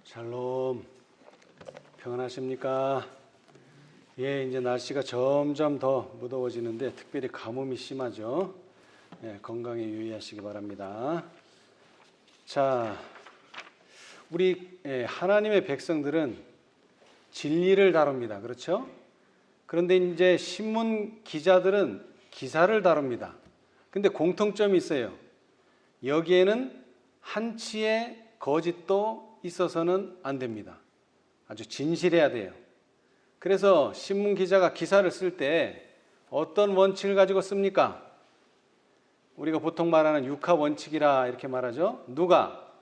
샬롬, 평안하십니까? 예, 이제 날씨가 점점 더 무더워지는데 특별히 가뭄이 심하죠. 예, 건강에 유의하시기 바랍니다. 자, 우리 하나님의 백성들은 진리를 다룹니다. 그렇죠? 그런데 이제 신문 기자들은 기사를 다룹니다. 근데 공통점이 있어요. 여기에는 한치의 거짓도 있어서는 안 됩니다. 아주 진실해야 돼요. 그래서 신문 기자가 기사를 쓸 때 어떤 원칙을 가지고 씁니까? 우리가 보통 말하는 육하 원칙이라 이렇게 말하죠. 누가,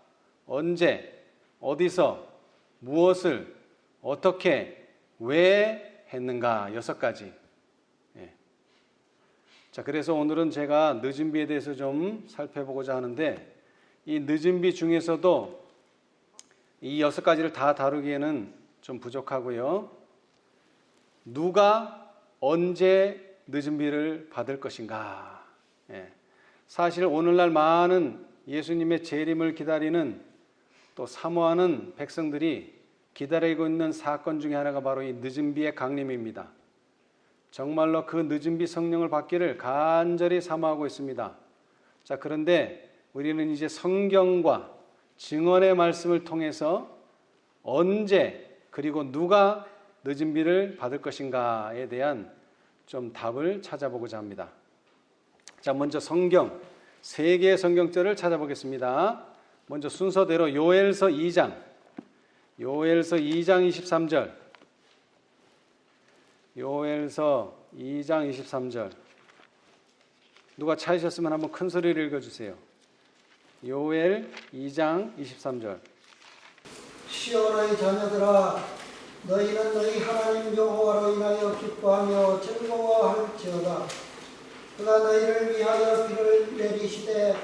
언제, 어디서, 무엇을, 어떻게, 왜 했는가 6가지. 예. 자, 그래서 오늘은 제가 늦은 비에 대해서 좀 살펴보고자 하는데 이 늦은 비 중에서도 이 6가지를 다 다루기에는 좀 부족하고요. 누가 언제 늦은 비를 받을 것인가. 예. 사실 오늘날 많은 예수님의 재림을 기다리는 또 사모하는 백성들이 기다리고 있는 사건 중에 하나가 바로 이 늦은 비의 강림입니다. 정말로 그 늦은 비 성령을 받기를 간절히 사모하고 있습니다. 자, 그런데 우리는 이제 성경과 증언의 말씀을 통해서 언제 그리고 누가 늦은 비를 받을 것인가에 대한 좀 답을 찾아보고자 합니다. 자, 먼저 성경 3개의 성경절을 찾아보겠습니다. 먼저 순서대로 요엘서 2장 23절 요엘서 2장 23절 누가 찾으셨으면 한번 큰 소리를 읽어주세요. 요엘 2장 23절 시온의 자녀들아, 너희는 너희 하나님 여호와로 인하여 기뻐하며 즐거워할지어다. 그가 너희를 위하여 비를 내리시되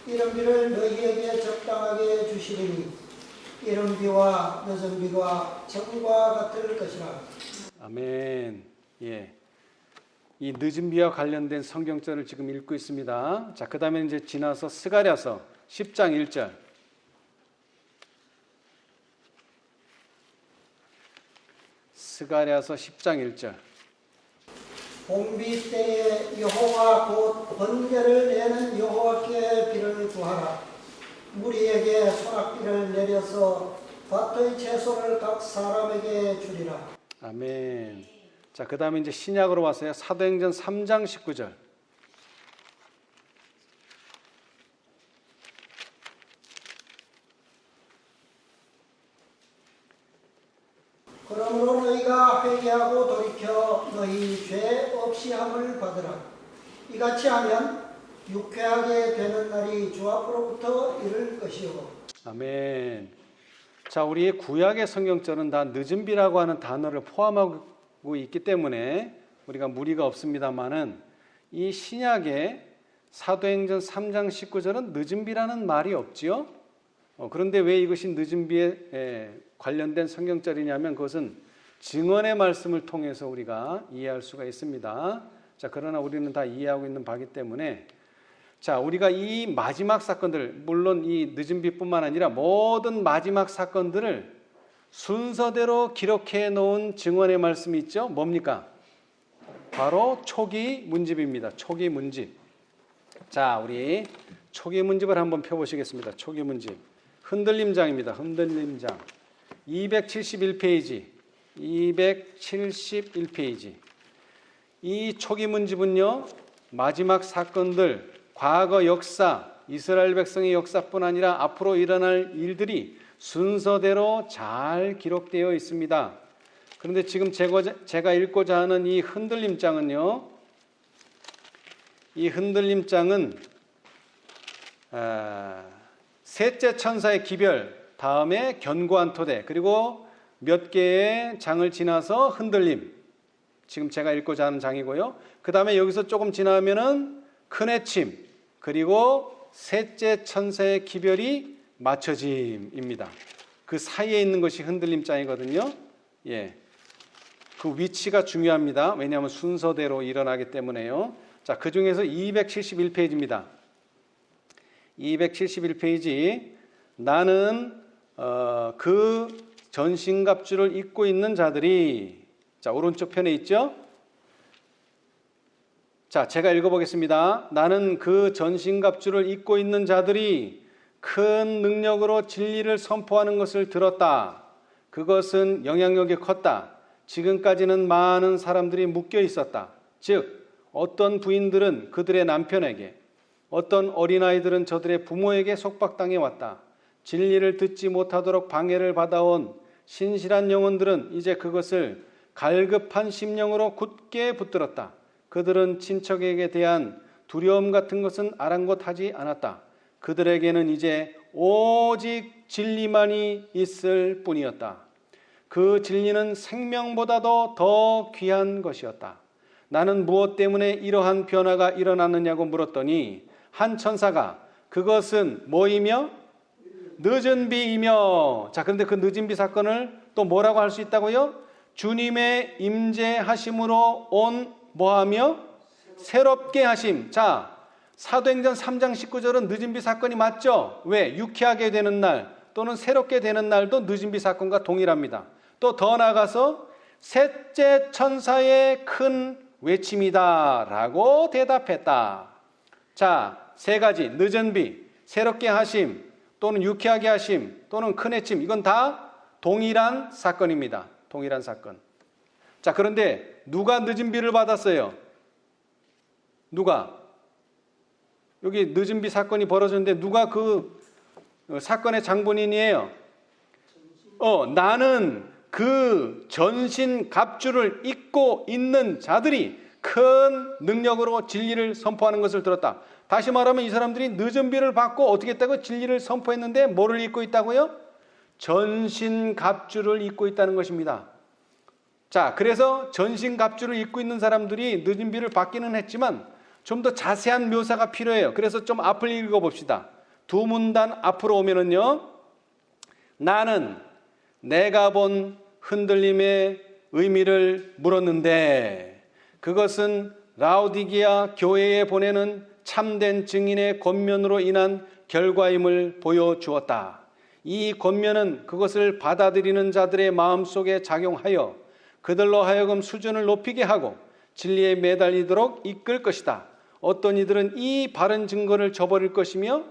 이른 비를 너희에게 적당하게 주시리니 이른 비와 늦은 비가 정과 같을 것이라. 아멘. 예. 이 늦은 비와 관련된 성경절을 지금 읽고 있습니다. 자, 그 다음에 이제 지나서 스가랴서 10장 1절. 스가랴서 10장 1절. 봄비 때에 여호와 곧 번개를 내는 여호와께 비를 구하라. 무리에게 소낙비를 내려서 밭의 채소를 각 사람에게 주리라. 아멘. 자, 그 다음에 이제 신약으로 왔어요. 사도행전 3장 19절. 그러므로 너희가 회개하고 돌이켜 너희 죄 없이 함을 받으라. 이같이 하면 유쾌하게 되는 날이 주 앞으로부터 이를 것이요. 아멘. 자, 우리 구약의 성경절은 다 늦은 비라고 하는 단어를 포함하고 있기 때문에 우리가 무리가 없습니다만은 이 신약의 사도행전 3장 19절은 늦은 비라는 말이 없지요. 그런데 왜 이것이 늦은 비에 관련된 성경절이냐면 그것은 증언의 말씀을 통해서 우리가 이해할 수가 있습니다. 자, 그러나 우리는 다 이해하고 있는 바이기 때문에 자, 우리가 이 마지막 사건들, 물론 이 늦은 비뿐만 아니라 모든 마지막 사건들을 순서대로 기록해 놓은 증언의 말씀이 있죠. 뭡니까? 바로 초기 문집입니다. 초기 문집. 자, 우리 초기 문집을 한번 펴보시겠습니다. 초기 문집. 흔들림장입니다. 흔들림장. 271페이지. 271페이지. 이 초기 문집은요, 마지막 사건들, 과거 역사, 이스라엘 백성의 역사뿐 아니라 앞으로 일어날 일들이 순서대로 잘 기록되어 있습니다. 그런데 지금 제가 읽고자 하는 이 흔들림장은요, 이 흔들림장은 셋째 천사의 기별, 다음에 견고한 토대, 그리고 몇 개의 장을 지나서 흔들림. 지금 제가 읽고자 하는 장이고요. 그 다음에 여기서 조금 지나면은 큰 해침, 그리고 셋째 천사의 기별이 맞춰짐입니다. 그 사이에 있는 것이 흔들림장이거든요. 예. 그 위치가 중요합니다. 왜냐하면 순서대로 일어나기 때문에요. 자, 그 중에서 271페이지입니다. 271페이지. 나는 그 전신갑주를 입고 있는 자들이, 자, 오른쪽 편에 있죠? 자, 제가 읽어보겠습니다. 나는 그 전신갑주를 입고 있는 자들이 큰 능력으로 진리를 선포하는 것을 들었다. 그것은 영향력이 컸다. 지금까지는 많은 사람들이 묶여 있었다. 즉, 어떤 부인들은 그들의 남편에게, 어떤 어린아이들은 저들의 부모에게 속박당해 왔다. 진리를 듣지 못하도록 방해를 받아온 신실한 영혼들은 이제 그것을 갈급한 심령으로 굳게 붙들었다. 그들은 친척에게 대한 두려움 같은 것은 아랑곳하지 않았다. 그들에게는 이제 오직 진리만이 있을 뿐이었다. 그 진리는 생명보다도 더 귀한 것이었다. 나는 무엇 때문에 이러한 변화가 일어났느냐고 물었더니 한 천사가 그것은 뭐이며? 늦은 비이며. 자, 그런데 그 늦은 비 사건을 또 뭐라고 할 수 있다고요? 주님의 임재하심으로 온 뭐하며? 새롭게 하심. 자, 사도행전 3장 19절은 늦은 비 사건이 맞죠? 왜? 유쾌하게 되는 날 또는 새롭게 되는 날도 늦은 비 사건과 동일합니다. 또 더 나아가서 셋째 천사의 큰 외침이다 라고 대답했다. 자, 세 가지, 늦은 비, 새롭게 하심, 또는 유쾌하게 하심, 또는 큰 외침, 이건 다 동일한 사건입니다. 동일한 사건. 자, 그런데 누가 늦은 비를 받았어요? 누가? 여기 늦은 비 사건이 벌어졌는데 누가 그 사건의 장본인이에요? 나는 그 전신 갑주를 입고 있는 자들이 큰 능력으로 진리를 선포하는 것을 들었다. 다시 말하면 이 사람들이 늦은 비를 받고 어떻게 했다고? 진리를 선포했는데 뭐를 입고 있다고요? 전신 갑주를 입고 있다는 것입니다. 자, 그래서 전신 갑주를 입고 있는 사람들이 늦은 비를 받기는 했지만 좀 더 자세한 묘사가 필요해요. 그래서 좀 앞을 읽어봅시다. 두 문단 앞으로 오면은요, 나는 내가 본 흔들림의 의미를 물었는데 그것은 라오디게아 교회에 보내는 참된 증인의 권면으로 인한 결과임을 보여주었다. 이 권면은 그것을 받아들이는 자들의 마음속에 작용하여 그들로 하여금 수준을 높이게 하고 진리에 매달리도록 이끌 것이다. 어떤 이들은 이 바른 증거를 저버릴 것이며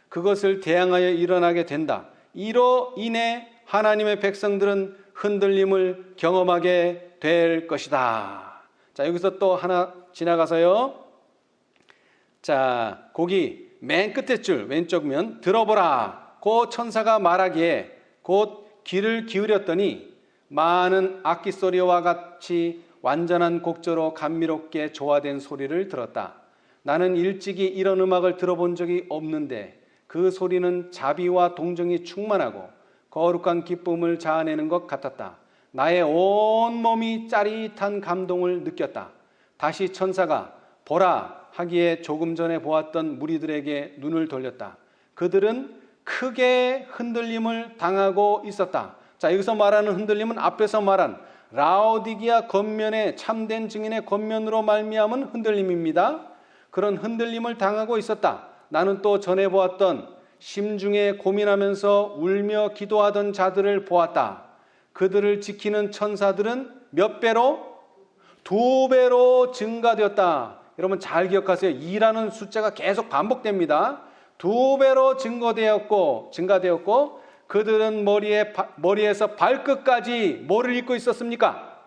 그것을 대항하여 일어나게 된다. 이로 인해 하나님의 백성들은 흔들림을 경험하게 될 것이다. 자, 여기서 또 하나 지나가서요. 자, 거기 맨 끝에 줄 왼쪽 면 들어보라. 그 천사가 말하기에 곧 귀를 기울였더니 많은 악기 소리와 같이 완전한 곡조로 감미롭게 조화된 소리를 들었다. 나는 일찍이 이런 음악을 들어본 적이 없는데 그 소리는 자비와 동정이 충만하고 거룩한 기쁨을 자아내는 것 같았다. 나의 온 몸이 짜릿한 감동을 느꼈다. 다시 천사가 보라 하기에 조금 전에 보았던 무리들에게 눈을 돌렸다. 그들은 크게 흔들림을 당하고 있었다. 자, 여기서 말하는 흔들림은 앞에서 말한 라오디게아 권면의 참된 증인의 권면으로 말미암은 흔들림입니다. 그런 흔들림을 당하고 있었다. 나는 또 전에 보았던 심중에 고민하면서 울며 기도하던 자들을 보았다. 그들을 지키는 천사들은 몇 배로? 2배로 증가되었다. 여러분 잘 기억하세요. 2라는 숫자가 계속 반복됩니다. 2배로 증가되었고 그들은 머리에서 발끝까지 뭐를 입고 있었습니까?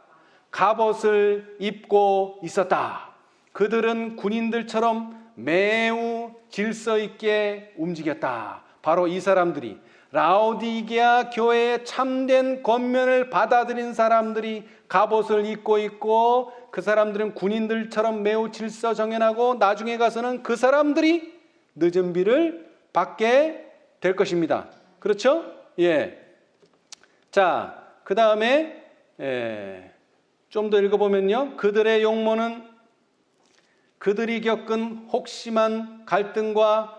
갑옷을 입고 있었다. 그들은 군인들처럼 매우 질서 있게 움직였다. 바로 이 사람들이 라오디게아 교회의 참된 권면을 받아들인 사람들이 갑옷을 입고 있고 그 사람들은 군인들처럼 매우 질서정연하고 나중에 가서는 그 사람들이 늦은 비를 받게 될 것입니다. 그렇죠? 예. 자, 그 다음에 좀 더 읽어보면요. 그들의 용모는 그들이 겪은 혹심한 갈등과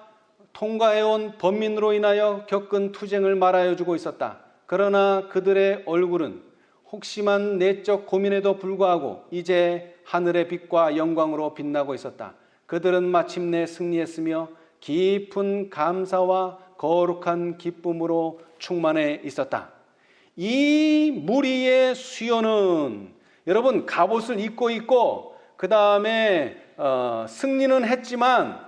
통과해온 범민으로 인하여 겪은 투쟁을 말하여 주고 있었다. 그러나 그들의 얼굴은 혹심한 내적 고민에도 불구하고 이제 하늘의 빛과 영광으로 빛나고 있었다. 그들은 마침내 승리했으며 깊은 감사와 거룩한 기쁨으로 충만해 있었다. 이 무리의 수요는 여러분 갑옷을 입고 있고 그 다음에 승리는 했지만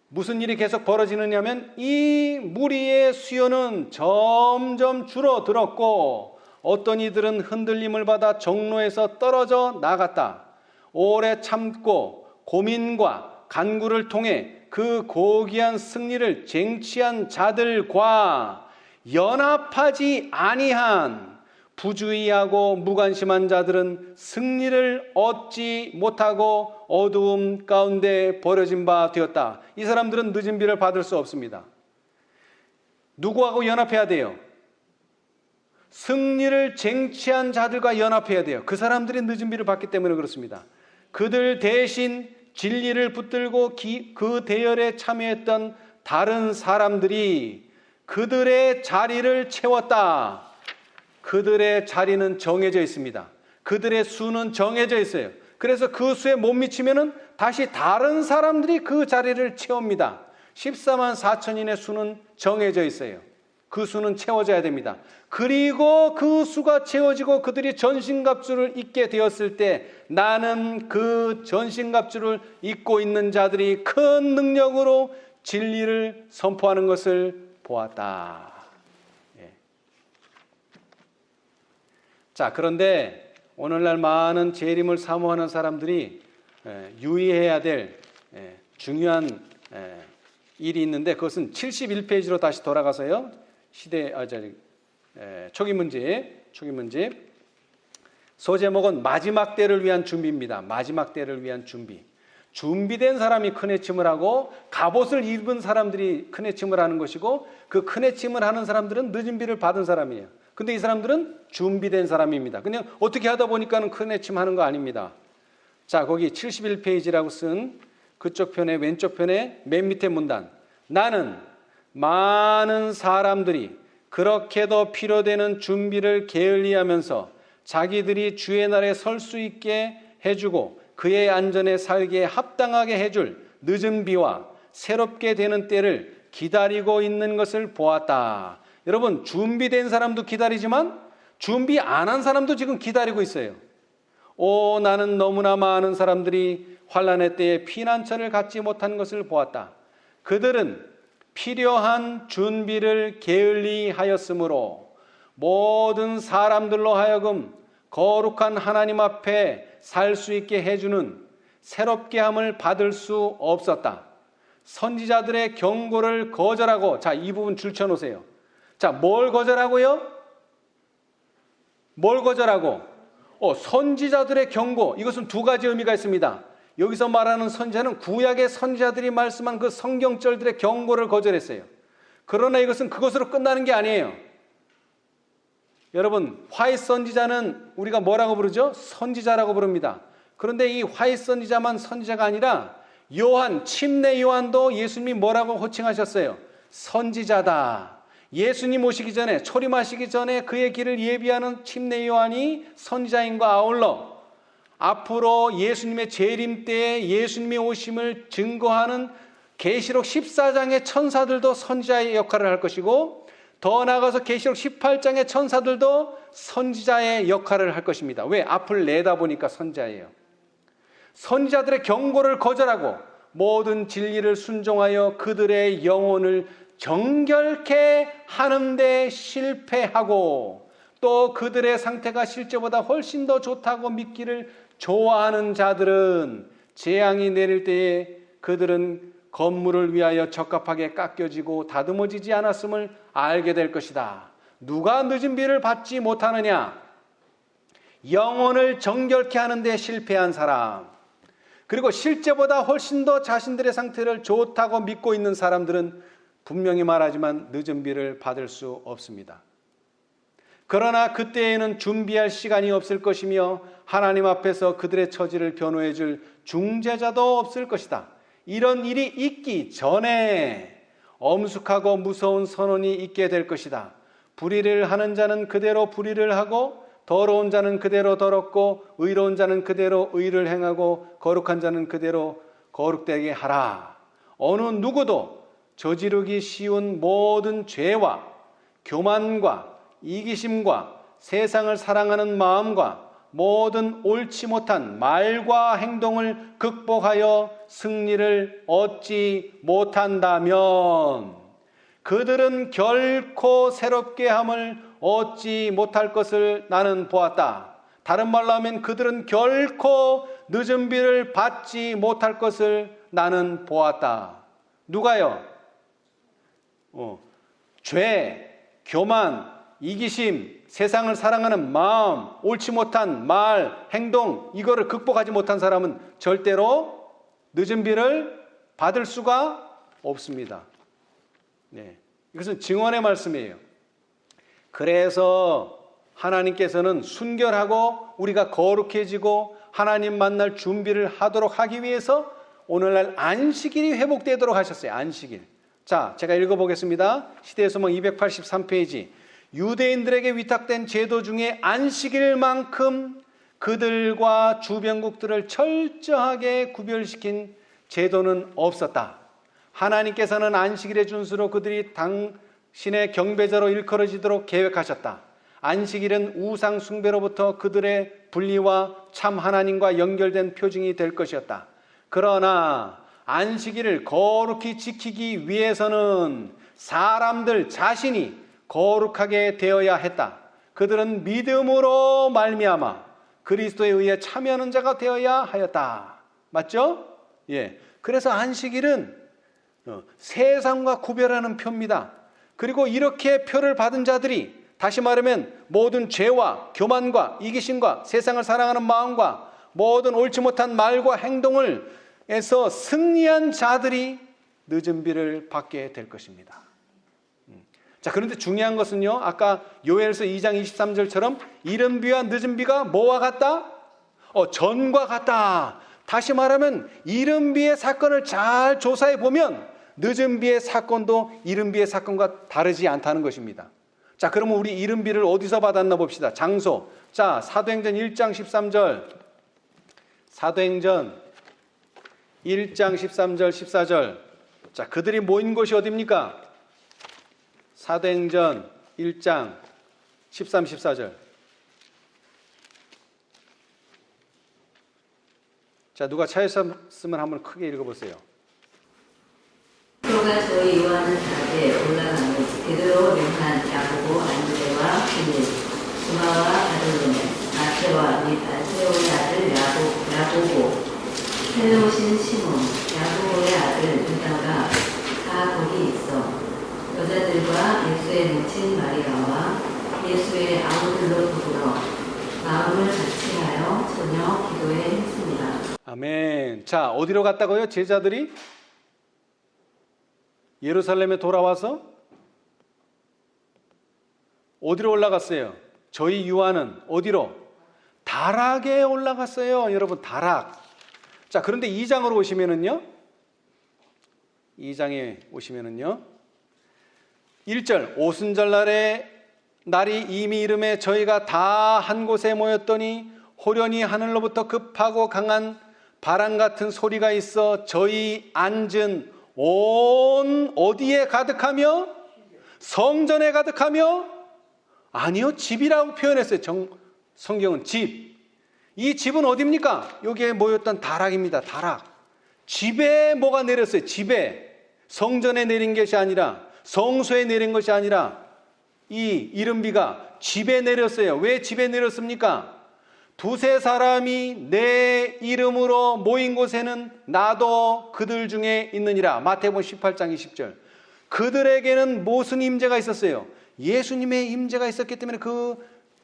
무슨 일이 계속 벌어지느냐면 이 무리의 수요는 점점 줄어들었고 어떤 이들은 흔들림을 받아 정로에서 떨어져 나갔다. 오래 참고 고민과 간구를 통해 그 고귀한 승리를 쟁취한 자들과 연합하지 아니한 부주의하고 무관심한 자들은 승리를 얻지 못하고 어두움 가운데 버려진 바 되었다. 이 사람들은 늦은 비를 받을 수 없습니다. 누구하고 연합해야 돼요? 승리를 쟁취한 자들과 연합해야 돼요. 그 사람들이 늦은 비를 받기 때문에 그렇습니다. 그들 대신 진리를 붙들고 그 대열에 참여했던 다른 사람들이 그들의 자리를 채웠다. 그들의 자리는 정해져 있습니다. 그들의 수는 정해져 있어요. 그래서 그 수에 못 미치면은 다시 다른 사람들이 그 자리를 채웁니다. 14만 4천인의 수는 정해져 있어요. 그 수는 채워져야 됩니다. 그리고 그 수가 채워지고 그들이 전신갑주를 입게 되었을 때 나는 그 전신갑주를 입고 있는 자들이 큰 능력으로 진리를 선포하는 것을 보았다. 예. 자, 그런데 오늘날 많은 재림을 사모하는 사람들이 유의해야 될 중요한 일이 있는데 그것은 71페이지로 다시 돌아가서요. 초기 문제. 소제목은 마지막 때를 위한 준비입니다. 마지막 때를 위한 준비. 준비된 사람이 큰해침을 하고 갑옷을 입은 사람들이 큰해침을 하는 것이고 그 큰해침을 하는 사람들은 늦은 비를 받은 사람이에요. 근데 이 사람들은 준비된 사람입니다. 그냥 어떻게 하다 보니까는 큰해침 하는 거 아닙니다. 자, 거기 71페이지라고 쓴 그쪽 편에 왼쪽 편에 맨 밑에 문단. 나는 많은 사람들이 그렇게도 필요되는 준비를 게을리하면서 자기들이 주의 날에 설 수 있게 해주고 그의 안전에 살기에 합당하게 해줄 늦은 비와 새롭게 되는 때를 기다리고 있는 것을 보았다. 여러분, 준비된 사람도 기다리지만 준비 안 한 사람도 지금 기다리고 있어요. 나는 너무나 많은 사람들이 환난의 때에 피난처를 갖지 못한 것을 보았다. 그들은 필요한 준비를 게을리 하였으므로 모든 사람들로 하여금 거룩한 하나님 앞에 살 수 있게 해주는 새롭게 함을 받을 수 없었다. 선지자들의 경고를 거절하고, 자, 이 부분 줄쳐놓으세요. 자, 뭘 거절하고요? 뭘 거절하고? 선지자들의 경고. 이것은 두 가지 의미가 있습니다. 여기서 말하는 선지자는 구약의 선지자들이 말씀한 그 성경절들의 경고를 거절했어요. 그러나 이것은 그것으로 끝나는 게 아니에요. 여러분, 화이 선지자는 우리가 뭐라고 부르죠? 선지자라고 부릅니다. 그런데 이 화이 선지자만 선지자가 아니라 요한, 침례 요한도 예수님이 뭐라고 호칭하셨어요? 선지자다. 예수님 오시기 전에, 초림하시기 전에 그의 길을 예비하는 침례 요한이 선지자인과 아울러 앞으로 예수님의 재림 때에 예수님의 오심을 증거하는 계시록 14장의 천사들도 선지자의 역할을 할 것이고 더 나아가서 계시록 18장의 천사들도 선지자의 역할을 할 것입니다. 왜? 앞을 내다보니까 선지자예요. 선지자들의 경고를 거절하고 모든 진리를 순종하여 그들의 영혼을 정결케 하는데 실패하고 또 그들의 상태가 실제보다 훨씬 더 좋다고 믿기를 좋아하는 자들은 재앙이 내릴 때에 그들은 건물을 위하여 적합하게 깎여지고 다듬어지지 않았음을 알게 될 것이다. 누가 늦은 비를 받지 못하느냐? 영혼을 정결케 하는데 실패한 사람. 그리고 실제보다 훨씬 더 자신들의 상태를 좋다고 믿고 있는 사람들은 분명히 말하지만 늦은 비를 받을 수 없습니다. 그러나 그때에는 준비할 시간이 없을 것이며 하나님 앞에서 그들의 처지를 변호해 줄 중재자도 없을 것이다. 이런 일이 있기 전에 엄숙하고 무서운 선언이 있게 될 것이다. 불의를 하는 자는 그대로 불의를 하고 더러운 자는 그대로 더럽고 의로운 자는 그대로 의를 행하고 거룩한 자는 그대로 거룩되게 하라. 어느 누구도 저지르기 쉬운 모든 죄와 교만과 이기심과 세상을 사랑하는 마음과 모든 옳지 못한 말과 행동을 극복하여 승리를 얻지 못한다면 그들은 결코 새롭게 함을 얻지 못할 것을 나는 보았다. 다른 말로 하면 그들은 결코 늦은 비를 받지 못할 것을 나는 보았다. 누가요? 죄, 교만, 이기심, 세상을 사랑하는 마음, 옳지 못한 말, 행동, 이거를 극복하지 못한 사람은 절대로 늦은 비를 받을 수가 없습니다. 네, 이것은 증언의 말씀이에요. 그래서 하나님께서는 순결하고 우리가 거룩해지고 하나님 만날 준비를 하도록 하기 위해서 오늘날 안식일이 회복되도록 하셨어요. 안식일. 자, 제가 읽어보겠습니다. 시대의 소망 283페이지. 유대인들에게 위탁된 제도 중에 안식일만큼 그들과 주변국들을 철저하게 구별시킨 제도는 없었다. 하나님께서는 안식일의 준수로 그들이 당신의 경배자로 일컬어지도록 계획하셨다. 안식일은 우상 숭배로부터 그들의 분리와 참 하나님과 연결된 표징이 될 것이었다. 그러나 안식일을 거룩히 지키기 위해서는 사람들 자신이 거룩하게 되어야 했다. 그들은 믿음으로 말미암아 그리스도에 의해 참여하는 자가 되어야 하였다. 맞죠? 예. 그래서 안식일은 세상과 구별하는 표입니다. 그리고 이렇게 표를 받은 자들이 다시 말하면 모든 죄와 교만과 이기심과 세상을 사랑하는 마음과 모든 옳지 못한 말과 행동을 에서 승리한 자들이 늦은 비를 받게 될 것입니다. 자, 그런데 중요한 것은요, 아까 요엘서 2장 23절처럼 이른 비와 늦은 비가 뭐와 같다? 전과 같다. 다시 말하면 이른 비의 사건을 잘 조사해 보면 늦은 비의 사건도 이른 비의 사건과 다르지 않다는 것입니다. 자, 그러면 우리 이른 비를 어디서 받았나 봅시다. 장소. 자, 사도행전 1장 13절. 사도행전 1장 13절 14절. 자, 그들이 모인 곳이 어디입니까? 사도행전 1장 13, 14절. 자, 누가 찾았으면 한번 크게 읽어보세요. 서로가 저희 요한을 가게 올라가니 베드로, 요한, 야고보, 안드레와 빌립, 도마와 바돌로메, 마테와 및 알페오의 아들 야고보, 셀레오신 시몬, 야고보의 아들 유다가 다 거기 있어 여자들과 예수의 모친 마리아와 예수의 아우들로 더불어 마음을 같이하여 저녁 기도에 했습니다. 아멘. 자, 어디로 갔다고요? 제자들이 예루살렘에 돌아와서 어디로 올라갔어요? 저희 요한은 어디로? 다락에 올라갔어요. 여러분, 다락. 자, 그런데 2장으로 오시면은요. 2장에 오시면은요. 1절, 오순절날에 날이 이미 이름에 저희가 다 한 곳에 모였더니 호련히 하늘로부터 급하고 강한 바람 같은 소리가 있어 저희 앉은 온 어디에 가득하며? 성전에 가득하며? 아니요, 집이라고 표현했어요. 성경은 집. 이 집은 어디입니까? 여기에 모였던 다락입니다. 다락. 집에 뭐가 내렸어요? 집에. 성전에 내린 것이 아니라, 성소에 내린 것이 아니라 이 이른 비가 집에 내렸어요. 왜 집에 내렸습니까? 두세 사람이 내 이름으로 모인 곳에는 나도 그들 중에 있느니라. 마태복음 18장 20절. 그들에게는 무슨 임재가 있었어요? 예수님의 임재가 있었기 때문에 그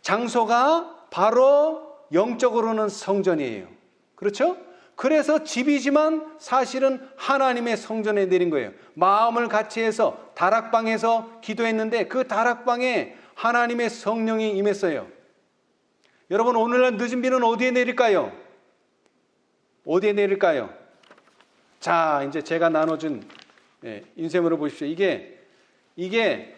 장소가 바로 영적으로는 성전이에요. 그렇죠? 그래서 집이지만 사실은 하나님의 성전에 내린 거예요. 마음을 같이 해서 다락방에서 기도했는데 그 다락방에 하나님의 성령이 임했어요. 여러분, 오늘날 늦은 비는 어디에 내릴까요? 어디에 내릴까요? 자, 이제 제가 나눠준 인쇄물을 보십시오. 이게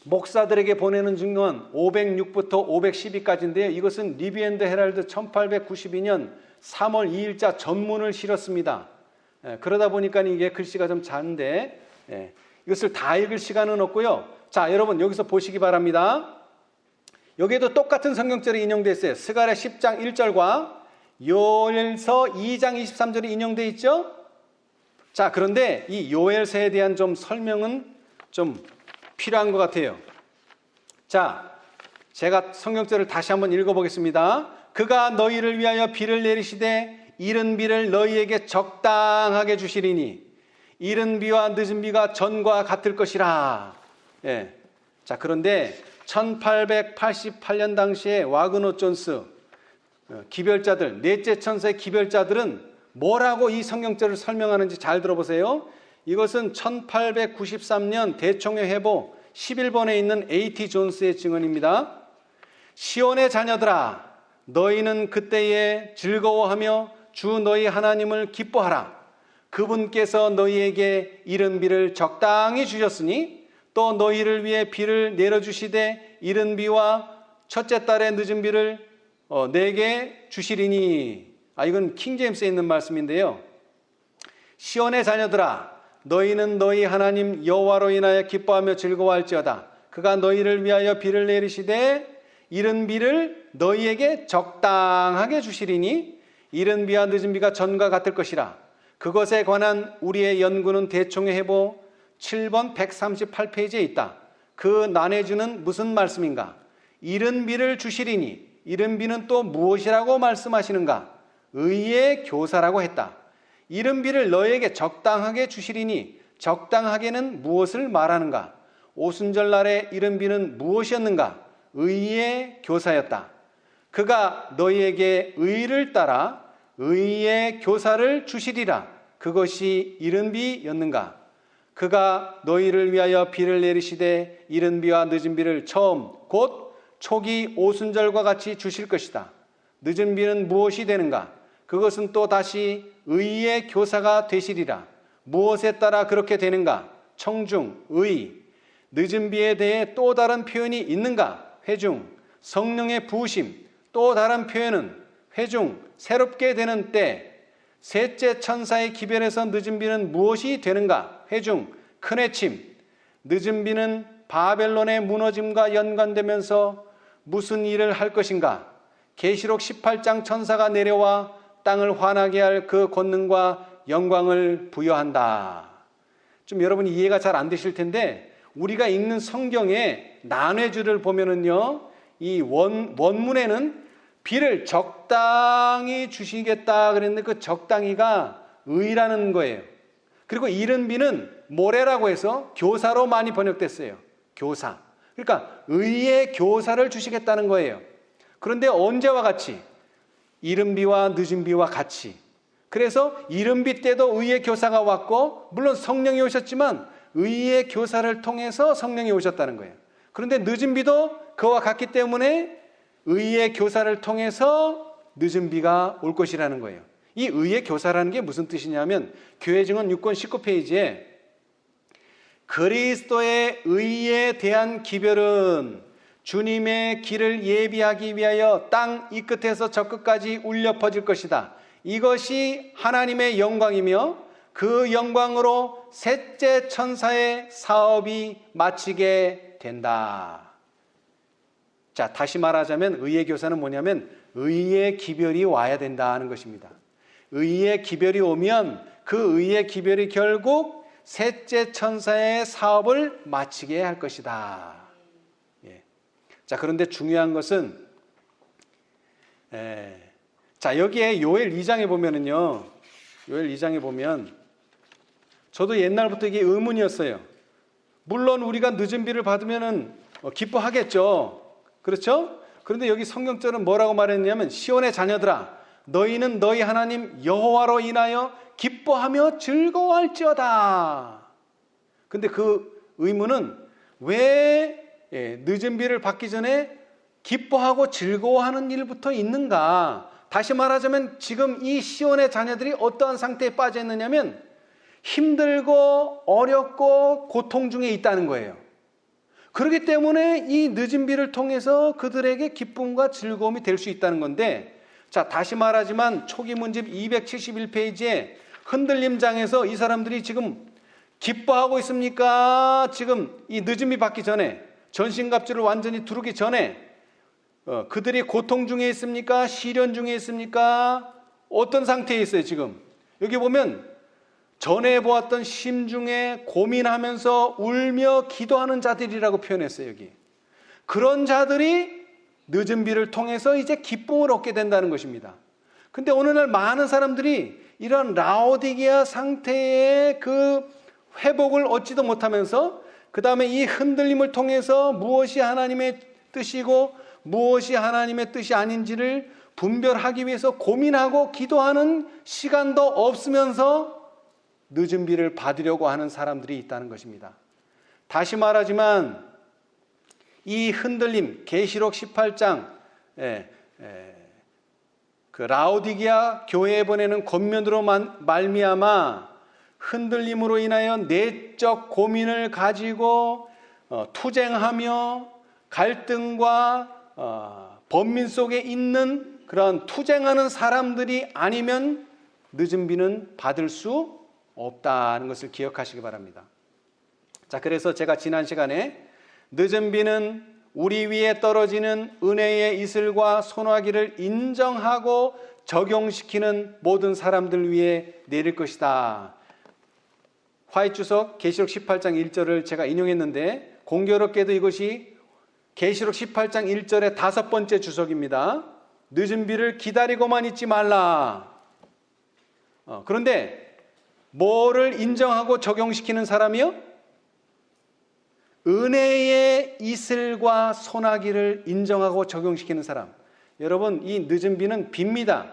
목사들에게 보내는 증언 506부터 512까지인데요. 이것은 리비엔드 헤럴드 1892년 3월 2일자 전문을 실었습니다. 그러다 보니까 이게 글씨가 좀 작은데 예. 이것을 다 읽을 시간은 없고요. 자, 여러분 여기서 보시기 바랍니다. 여기에도 똑같은 성경절이 인용되어 있어요. 스가랴 10장 1절과 요엘서 2장 23절이 인용되어 있죠. 자, 그런데 이 요엘서에 대한 좀 설명은 좀 필요한 것 같아요. 자, 제가 성경절을 다시 한번 읽어보겠습니다. 그가 너희를 위하여 비를 내리시되 이른 비를 너희에게 적당하게 주시리니 이른 비와 늦은 비가 전과 같을 것이라. 예. 자, 그런데 1888년 당시에 와그노 존스 기별자들, 넷째 천사의 기별자들은 뭐라고 이 성경절을 설명하는지 잘 들어보세요. 이것은 1893년 대총회 회보 11번에 있는 A.T. 존스의 증언입니다. 시온의 자녀들아, 너희는 그때에 즐거워하며 주 너희 하나님을 기뻐하라. 그분께서 너희에게 이른 비를 적당히 주셨으니 또 너희를 위해 비를 내려주시되 이른 비와 첫째 달의 늦은 비를 내게 주시리니. 이건 킹제임스에 있는 말씀인데요. 시온의 자녀들아, 너희는 너희 하나님 여호와로 인하여 기뻐하며 즐거워할지어다. 그가 너희를 위하여 비를 내리시되 이른 비를 너희에게 적당하게 주시리니 이른 비와 늦은 비가 전과 같을 것이라. 그것에 관한 우리의 연구는 대총회 회보 7번 138페이지에 있다. 그 난해주는 무슨 말씀인가? 이른 비를 주시리니 이른 비는 또 무엇이라고 말씀하시는가? 의의 교사라고 했다. 이른 비를 너에게 적당하게 주시리니 적당하게는 무엇을 말하는가? 오순절날의 이른 비는 무엇이었는가? 의의 교사였다. 그가 너희에게 의를 따라 의의 교사를 주시리라. 그것이 이른 비였는가? 그가 너희를 위하여 비를 내리시되 이른 비와 늦은 비를 처음 곧 초기 오순절과 같이 주실 것이다. 늦은 비는 무엇이 되는가? 그것은 또 다시 의의 교사가 되시리라. 무엇에 따라 그렇게 되는가? 청중, 의. 늦은 비에 대해 또 다른 표현이 있는가? 회중, 성령의 부으심. 또 다른 표현은 회중, 새롭게 되는 때. 셋째 천사의 기별에서 늦은 비는 무엇이 되는가? 회중, 큰 해침. 늦은 비는 바벨론의 무너짐과 연관되면서 무슨 일을 할 것인가? 계시록 18장 천사가 내려와 땅을 환하게 할 그 권능과 영광을 부여한다. 좀 여러분 이해가 잘 안 되실 텐데 우리가 읽는 성경의 난해주를 보면은요, 이 원문에는 비를 적당히 주시겠다 그랬는데 그 적당히가 의라는 거예요. 그리고 이른 비는 모래라고 해서 교사로 많이 번역됐어요. 교사. 그러니까 의의 교사를 주시겠다는 거예요. 그런데 언제와 같이? 이른 비와 늦은 비와 같이. 그래서 이른 비 때도 의의 교사가 왔고 물론 성령이 오셨지만 의의 교사를 통해서 성령이 오셨다는 거예요. 그런데 늦은 비도 그와 같기 때문에 의의 교사를 통해서 늦은 비가 올 것이라는 거예요. 이 의의 교사라는 게 무슨 뜻이냐면 교회 증언 6권 19페이지에 그리스도의 의에 대한 기별은 주님의 길을 예비하기 위하여 땅 이 끝에서 저 끝까지 울려 퍼질 것이다. 이것이 하나님의 영광이며 그 영광으로 셋째 천사의 사업이 마치게 된다. 자, 다시 말하자면 의의 교사는 뭐냐면 의의 기별이 와야 된다는 것입니다. 의의 기별이 오면 그 의의 기별이 결국 셋째 천사의 사업을 마치게 할 것이다. 예. 자, 그런데 중요한 것은 자, 여기에 요엘 2장에 보면은요, 요엘 2장에 보면 저도 옛날부터 이게 의문이었어요. 물론 우리가 늦은 비를 받으면은 기뻐하겠죠. 그렇죠? 그런데 여기 성경절은 뭐라고 말했냐면 시온의 자녀들아, 너희는 너희 하나님 여호와로 인하여 기뻐하며 즐거워할지어다. 근데 그 의문은 왜 늦은 비를 받기 전에 기뻐하고 즐거워하는 일부터 있는가? 다시 말하자면 지금 이 시온의 자녀들이 어떠한 상태에 빠져 있느냐면 힘들고 어렵고 고통 중에 있다는 거예요. 그렇기 때문에 이 늦은 비를 통해서 그들에게 기쁨과 즐거움이 될 수 있다는 건데, 자, 다시 말하지만 초기 문집 271페이지에 흔들림장에서 이 사람들이 지금 기뻐하고 있습니까? 지금 이 늦음이 받기 전에, 전신갑주를 완전히 두르기 전에 그들이 고통 중에 있습니까? 시련 중에 있습니까? 어떤 상태에 있어요 지금? 여기 보면 전에 보았던 심중에 고민하면서 울며 기도하는 자들이라고 표현했어요. 여기 그런 자들이 늦은 비를 통해서 이제 기쁨을 얻게 된다는 것입니다. 근데 오늘날 많은 사람들이 이런 라오디게아 상태의 그 회복을 얻지도 못하면서 그 다음에 이 흔들림을 통해서 무엇이 하나님의 뜻이고 무엇이 하나님의 뜻이 아닌지를 분별하기 위해서 고민하고 기도하는 시간도 없으면서 늦은 비를 받으려고 하는 사람들이 있다는 것입니다. 다시 말하지만 이 흔들림, 계시록 18장 그 라오디게아 교회에 보내는 권면으로 말미암아 흔들림으로 인하여 내적 고민을 가지고 투쟁하며 갈등과 번민 속에 있는 그런 투쟁하는 사람들이 아니면 늦은 비는 받을 수 없다는 것을 기억하시기 바랍니다. 자, 그래서 제가 지난 시간에 늦은 비는 우리 위에 떨어지는 은혜의 이슬과 소나기를 인정하고 적용시키는 모든 사람들 위에 내릴 것이다. 화이트 주석 계시록 18장 1절을 제가 인용했는데 공교롭게도 이것이 계시록 18장 1절의 5번째 주석입니다. 늦은 비를 기다리고만 있지 말라. 그런데 뭐를 인정하고 적용시키는 사람이요? 은혜의 이슬과 소나기를 인정하고 적용시키는 사람. 여러분, 이 늦은 비는 비입니다.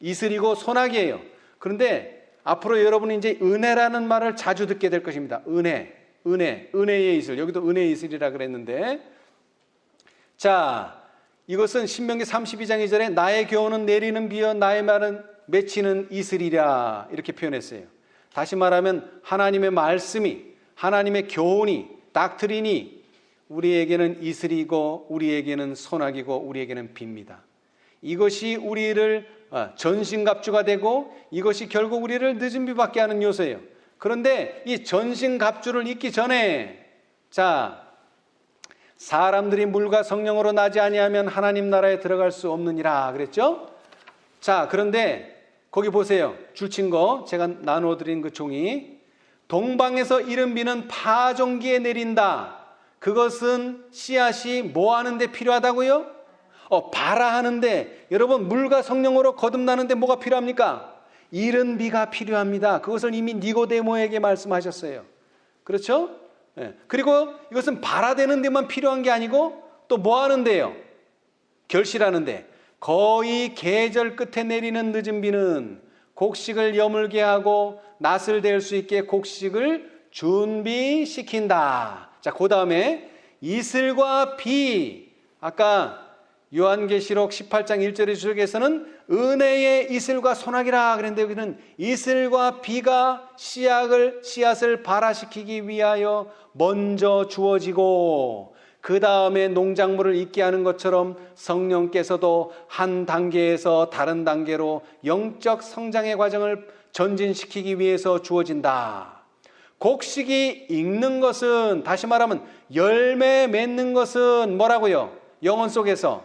이슬이고 소나기예요. 그런데 앞으로 여러분이 이제 은혜라는 말을 자주 듣게 될 것입니다. 은혜의 이슬. 여기도 은혜의 이슬이라 그랬는데, 자, 이것은 신명기 32장 2절에 나의 교훈은 내리는 비여 나의 말은 맺히는 이슬이라 이렇게 표현했어요. 다시 말하면 하나님의 말씀이, 하나님의 교훈이, 닥트린이 우리에게는 이슬이고 우리에게는 소나기고 우리에게는 비입니다. 이것이 우리를 전신갑주가 되고 이것이 결국 우리를 늦은 비 받게 하는 요소예요. 그런데 이 전신갑주를 입기 전에, 자, 사람들이 물과 성령으로 나지 아니하면 하나님 나라에 들어갈 수 없느니라 그랬죠? 자, 그런데 거기 보세요. 줄친 거 제가 나누어 드린 그 종이, 동방에서 이른 비는 파종기에 내린다. 그것은 씨앗이 뭐 하는데 필요하다고요? 발아하는데, 여러분 물과 성령으로 거듭나는데 뭐가 필요합니까? 이른 비가 필요합니다. 그것을 이미 니고데모에게 말씀하셨어요. 그렇죠? 네. 그리고 이것은 발아되는 데만 필요한 게 아니고 또 뭐 하는데요? 결실하는데, 거의 계절 끝에 내리는 늦은 비는 곡식을 여물게 하고 낫을 댈 수 있게 곡식을 준비시킨다. 자, 그 다음에 이슬과 비, 아까 요한계시록 18장 1절의 주석에서는 은혜의 이슬과 소나기라 그랬는데 여기는 이슬과 비가 씨앗을 발아시키기 위하여 먼저 주어지고 그 다음에 농작물을 있게 하는 것처럼 성령께서도 한 단계에서 다른 단계로 영적 성장의 과정을 전진시키기 위해서 주어진다. 곡식이 익는 것은, 다시 말하면 열매 맺는 것은 뭐라고요? 영혼 속에서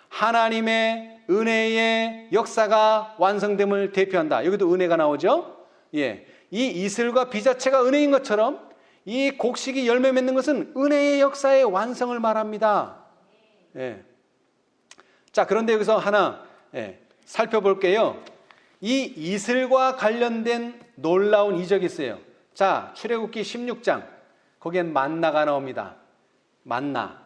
하나님의 은혜의 역사가 완성됨을 대표한다. 여기도 은혜가 나오죠? 예. 이 이슬과 비 자체가 은혜인 것처럼 이 곡식이 열매 맺는 것은 은혜의 역사의 완성을 말합니다. 예. 자, 그런데 여기서 하나 살펴볼게요. 이 이슬과 관련된 놀라운 이적이 있어요. 자, 출애굽기 16장 거기엔 만나가 나옵니다. 만나.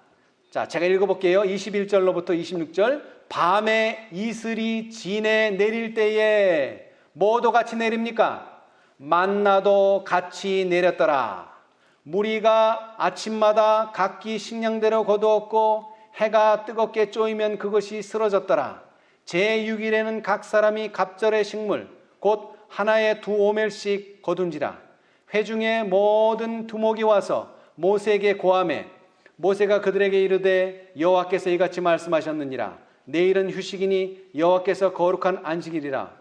자, 제가 읽어볼게요. 21절로부터 26절. 밤에 이슬이 진에 내릴 때에 뭐도 같이 내립니까? 만나도 같이 내렸더라. 무리가 아침마다 각기 식량대로 거두었고 해가 뜨겁게 쪼이면 그것이 쓰러졌더라. 제6일에는 각 사람이 갑절의 식물 곧 하나에 2오멜씩 거둔지라. 회중의 모든 두목이 와서 모세에게 고하매 모세가 그들에게 이르되 여호와께서 이같이 말씀하셨느니라. 내일은 휴식이니 여호와께서 거룩한 안식일이라.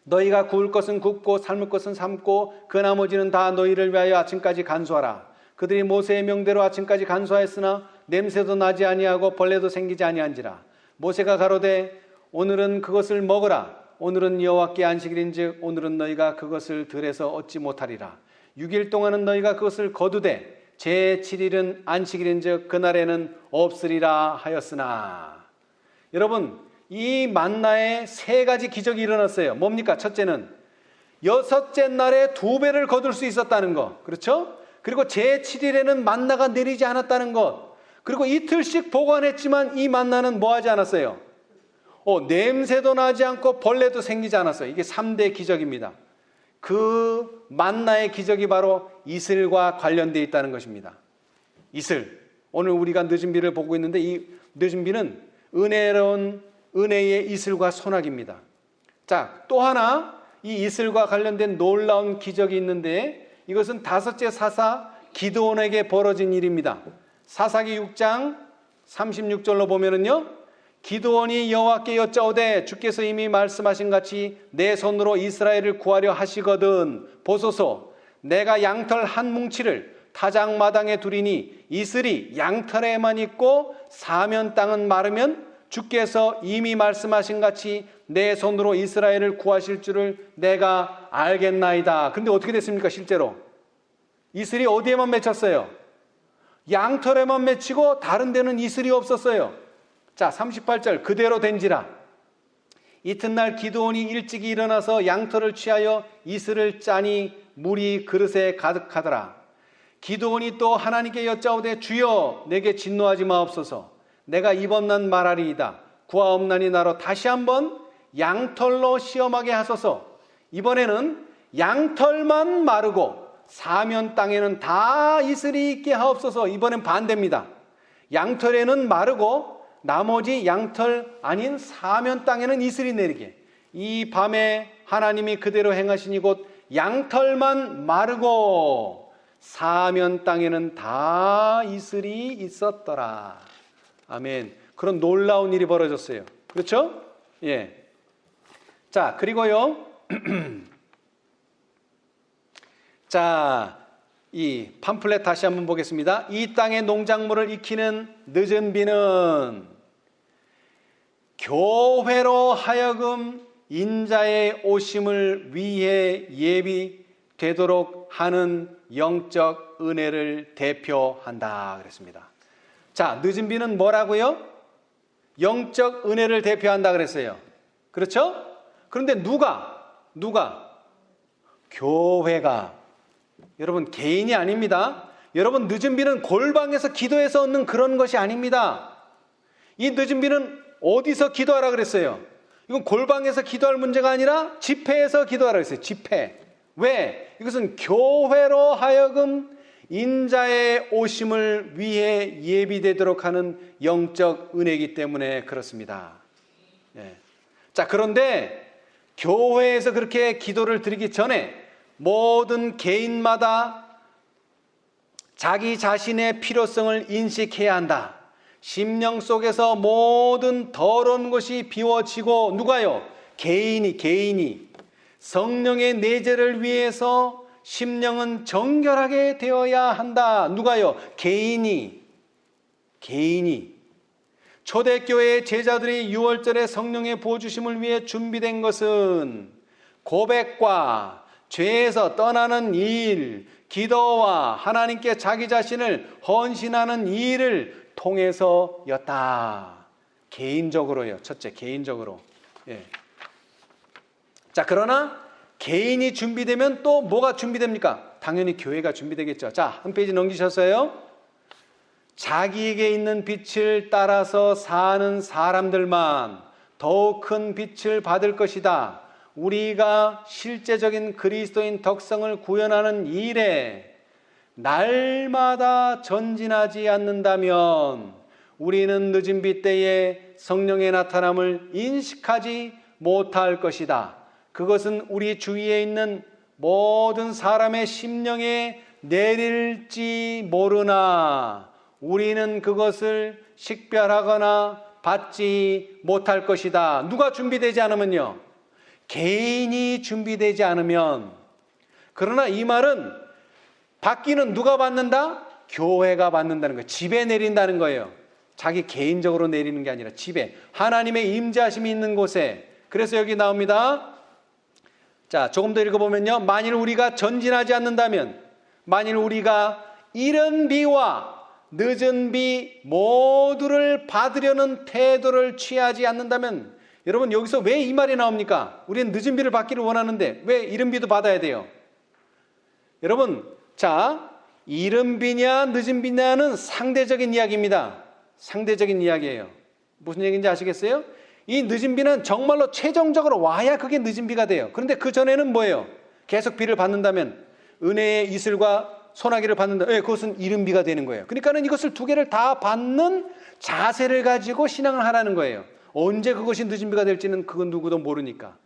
너희가 구울 것은 굽고 삶을 것은 삶고 그 나머지는 다 너희를 위하여 아침까지 간수하라. 그들이 모세의 명대로 아침까지 간수하였으나 냄새도 나지 아니하고 벌레도 생기지 아니한지라. 모세가 가로되 오늘은 그것을 먹으라. 오늘은 여호와께 안식일인즉 오늘은 너희가 그것을 들에서 얻지 못하리라. 6일 동안은 너희가 그것을 거두되 제7일은 안식일인즉 그날에는 없으리라 하였으나. 여러분, 이 만나에 3가지 기적이 일어났어요. 뭡니까? 첫째는 6째 날에 2배를 거둘 수 있었다는 것. 그렇죠? 그리고 제7일에는 만나가 내리지 않았다는 것. 그리고 이틀씩 보관했지만 이 만나는 뭐 하지 않았어요? 냄새도 나지 않고 벌레도 생기지 않았어요. 이게 3대 기적입니다. 그 만나의 기적이 바로 이슬과 관련되어 있다는 것입니다. 이슬. 오늘 우리가 늦은 비를 보고 있는데 이 늦은 비는 은혜로운 은혜의 이슬과 소낙입니다. 자, 또 하나 이 이슬과 관련된 놀라운 기적이 있는데 이것은 5째 사사 기드온에게 벌어진 일입니다. 사사기 6장 36절로 보면은요, 기드온이 여호와께 여짜오되 주께서 이미 말씀하신 같이 내 손으로 이스라엘을 구하려 하시거든 보소서 내가 양털 한 뭉치를 타작마당에 두리니 이슬이 양털에만 있고 사면 땅은 마르면 주께서 이미 말씀하신 같이 내 손으로 이스라엘을 구하실 줄을 내가 알겠나이다. 근데 어떻게 됐습니까? 실제로 이슬이 어디에만 맺혔어요? 양털에만 맺히고 다른 데는 이슬이 없었어요. 자, 38절 그대로 된지라. 이튿날 기드온이 일찍이 일어나서 양털을 취하여 이슬을 짜니 물이 그릇에 가득하더라. 기드온이 또 하나님께 여짜오되 주여 내게 진노하지 마옵소서. 내가 이번난 말하리이다. 구하옵나니 나로 다시 한번 양털로 시험하게 하소서. 이번에는 양털만 마르고 사면 땅에는 다 이슬이 있게 하옵소서. 이번엔 반대입니다. 양털에는 마르고 나머지 양털 아닌 사면 땅에는 이슬이 내리게. 이 밤에 하나님이 그대로 행하시니 곧 양털만 마르고 사면 땅에는 다 이슬이 있었더라. 아멘. 그런 놀라운 일이 벌어졌어요. 그렇죠? 예. 자, 그리고요. 자, 이 팜플렛 다시 한번 보겠습니다. 이 땅의 농작물을 익히는 늦은 비는 교회로 하여금 인자의 오심을 위해 예비되도록 하는 영적 은혜를 대표한다 그랬습니다. 자, 늦은 비는 뭐라고요? 영적 은혜를 대표한다 그랬어요. 그렇죠? 그런데 누가? 교회가. 여러분, 개인이 아닙니다. 여러분, 늦은 비는 골방에서 기도해서 얻는 그런 것이 아닙니다. 이 늦은 비는 어디서 기도하라 그랬어요? 이건 골방에서 기도할 문제가 아니라 집회에서 기도하라 그랬어요. 집회. 왜? 이것은 교회로 하여금 인자의 오심을 위해 예비되도록 하는 영적 은혜이기 때문에 그렇습니다. 예. 자, 그런데 교회에서 그렇게 기도를 드리기 전에 모든 개인마다 자기 자신의 필요성을 인식해야 한다. 심령 속에서 모든 더러운 것이 비워지고 누가요? 개인이 성령의 내재를 위해서 심령은 정결하게 되어야 한다. 누가요? 개인이. 초대교회의 제자들이 6월절에 성령의 부어주심을 위해 준비된 것은 고백과 죄에서 떠나는 일, 기도와 하나님께 자기 자신을 헌신하는 일을 통해서였다. 개인적으로요. 첫째, 개인적으로. 예. 자, 그러나 개인이 준비되면 또 뭐가 준비됩니까? 당연히 교회가 준비되겠죠. 자, 한 페이지 넘기셨어요? 자기에게 있는 빛을 따라서 사는 사람들만 더욱 큰 빛을 받을 것이다. 우리가 실제적인 그리스도인 덕성을 구현하는 일에 날마다 전진하지 않는다면 우리는 늦은 비 때에 성령의 나타남을 인식하지 못할 것이다. 그것은 우리 주위에 있는 모든 사람의 심령에 내릴지 모르나 우리는 그것을 식별하거나 받지 못할 것이다. 누가 준비되지 않으면요? 개인이 준비되지 않으면, 그러나 이 말은 받기는 누가 받는다? 교회가 받는다는 거예요. 집에 내린다는 거예요. 자기 개인적으로 내리는 게 아니라 집에, 하나님의 임재하심이 있는 곳에. 그래서 여기 나옵니다. 자, 조금 더 읽어보면요. 만일 우리가 전진하지 않는다면, 만일 우리가 이른 비와 늦은 비 모두를 받으려는 태도를 취하지 않는다면, 여러분 여기서 왜 이 말이 나옵니까? 우리는 늦은 비를 받기를 원하는데 왜 이른 비도 받아야 돼요? 여러분, 자, 이른 비냐 늦은 비냐는 상대적인 이야기입니다. 상대적인 이야기예요. 무슨 얘기인지 아시겠어요? 이 늦은 비는 정말로 최종적으로 와야 그게 늦은 비가 돼요. 그런데 그 전에는 뭐예요? 계속 비를 받는다면, 은혜의 이슬과 소나기를 받는다. 그것은 이른 비가 되는 거예요. 그러니까는 이것을 두 개를 다 받는 자세를 가지고 신앙을 하라는 거예요. 언제 그것이 늦은 비가 될지는 그건 누구도 모르니까.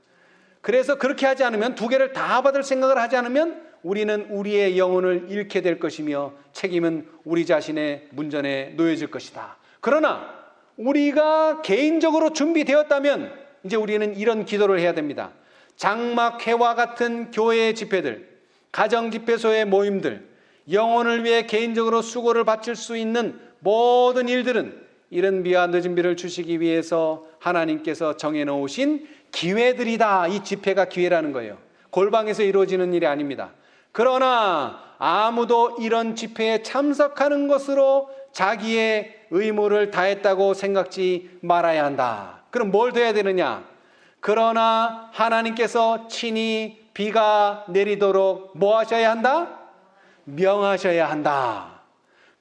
그래서 그렇게 하지 않으면, 두 개를 다 받을 생각을 하지 않으면 우리는 우리의 영혼을 잃게 될 것이며 책임은 우리 자신의 문전에 놓여질 것이다. 그러나 우리가 개인적으로 준비되었다면 이제 우리는 이런 기도를 해야 됩니다. 장막회와 같은 교회의 집회들, 가정집회소의 모임들, 영혼을 위해 개인적으로 수고를 바칠 수 있는 모든 일들은 이른 비와 늦은 비를 주시기 위해서 하나님께서 정해놓으신 기회들이다. 이 집회가 기회라는 거예요. 골방에서 이루어지는 일이 아닙니다. 그러나 아무도 이런 집회에 참석하는 것으로 자기의 의무를 다했다고 생각지 말아야 한다. 그럼 뭘 돼야 되느냐? 그러나 하나님께서 친히 비가 내리도록 뭐 하셔야 한다? 명하셔야 한다.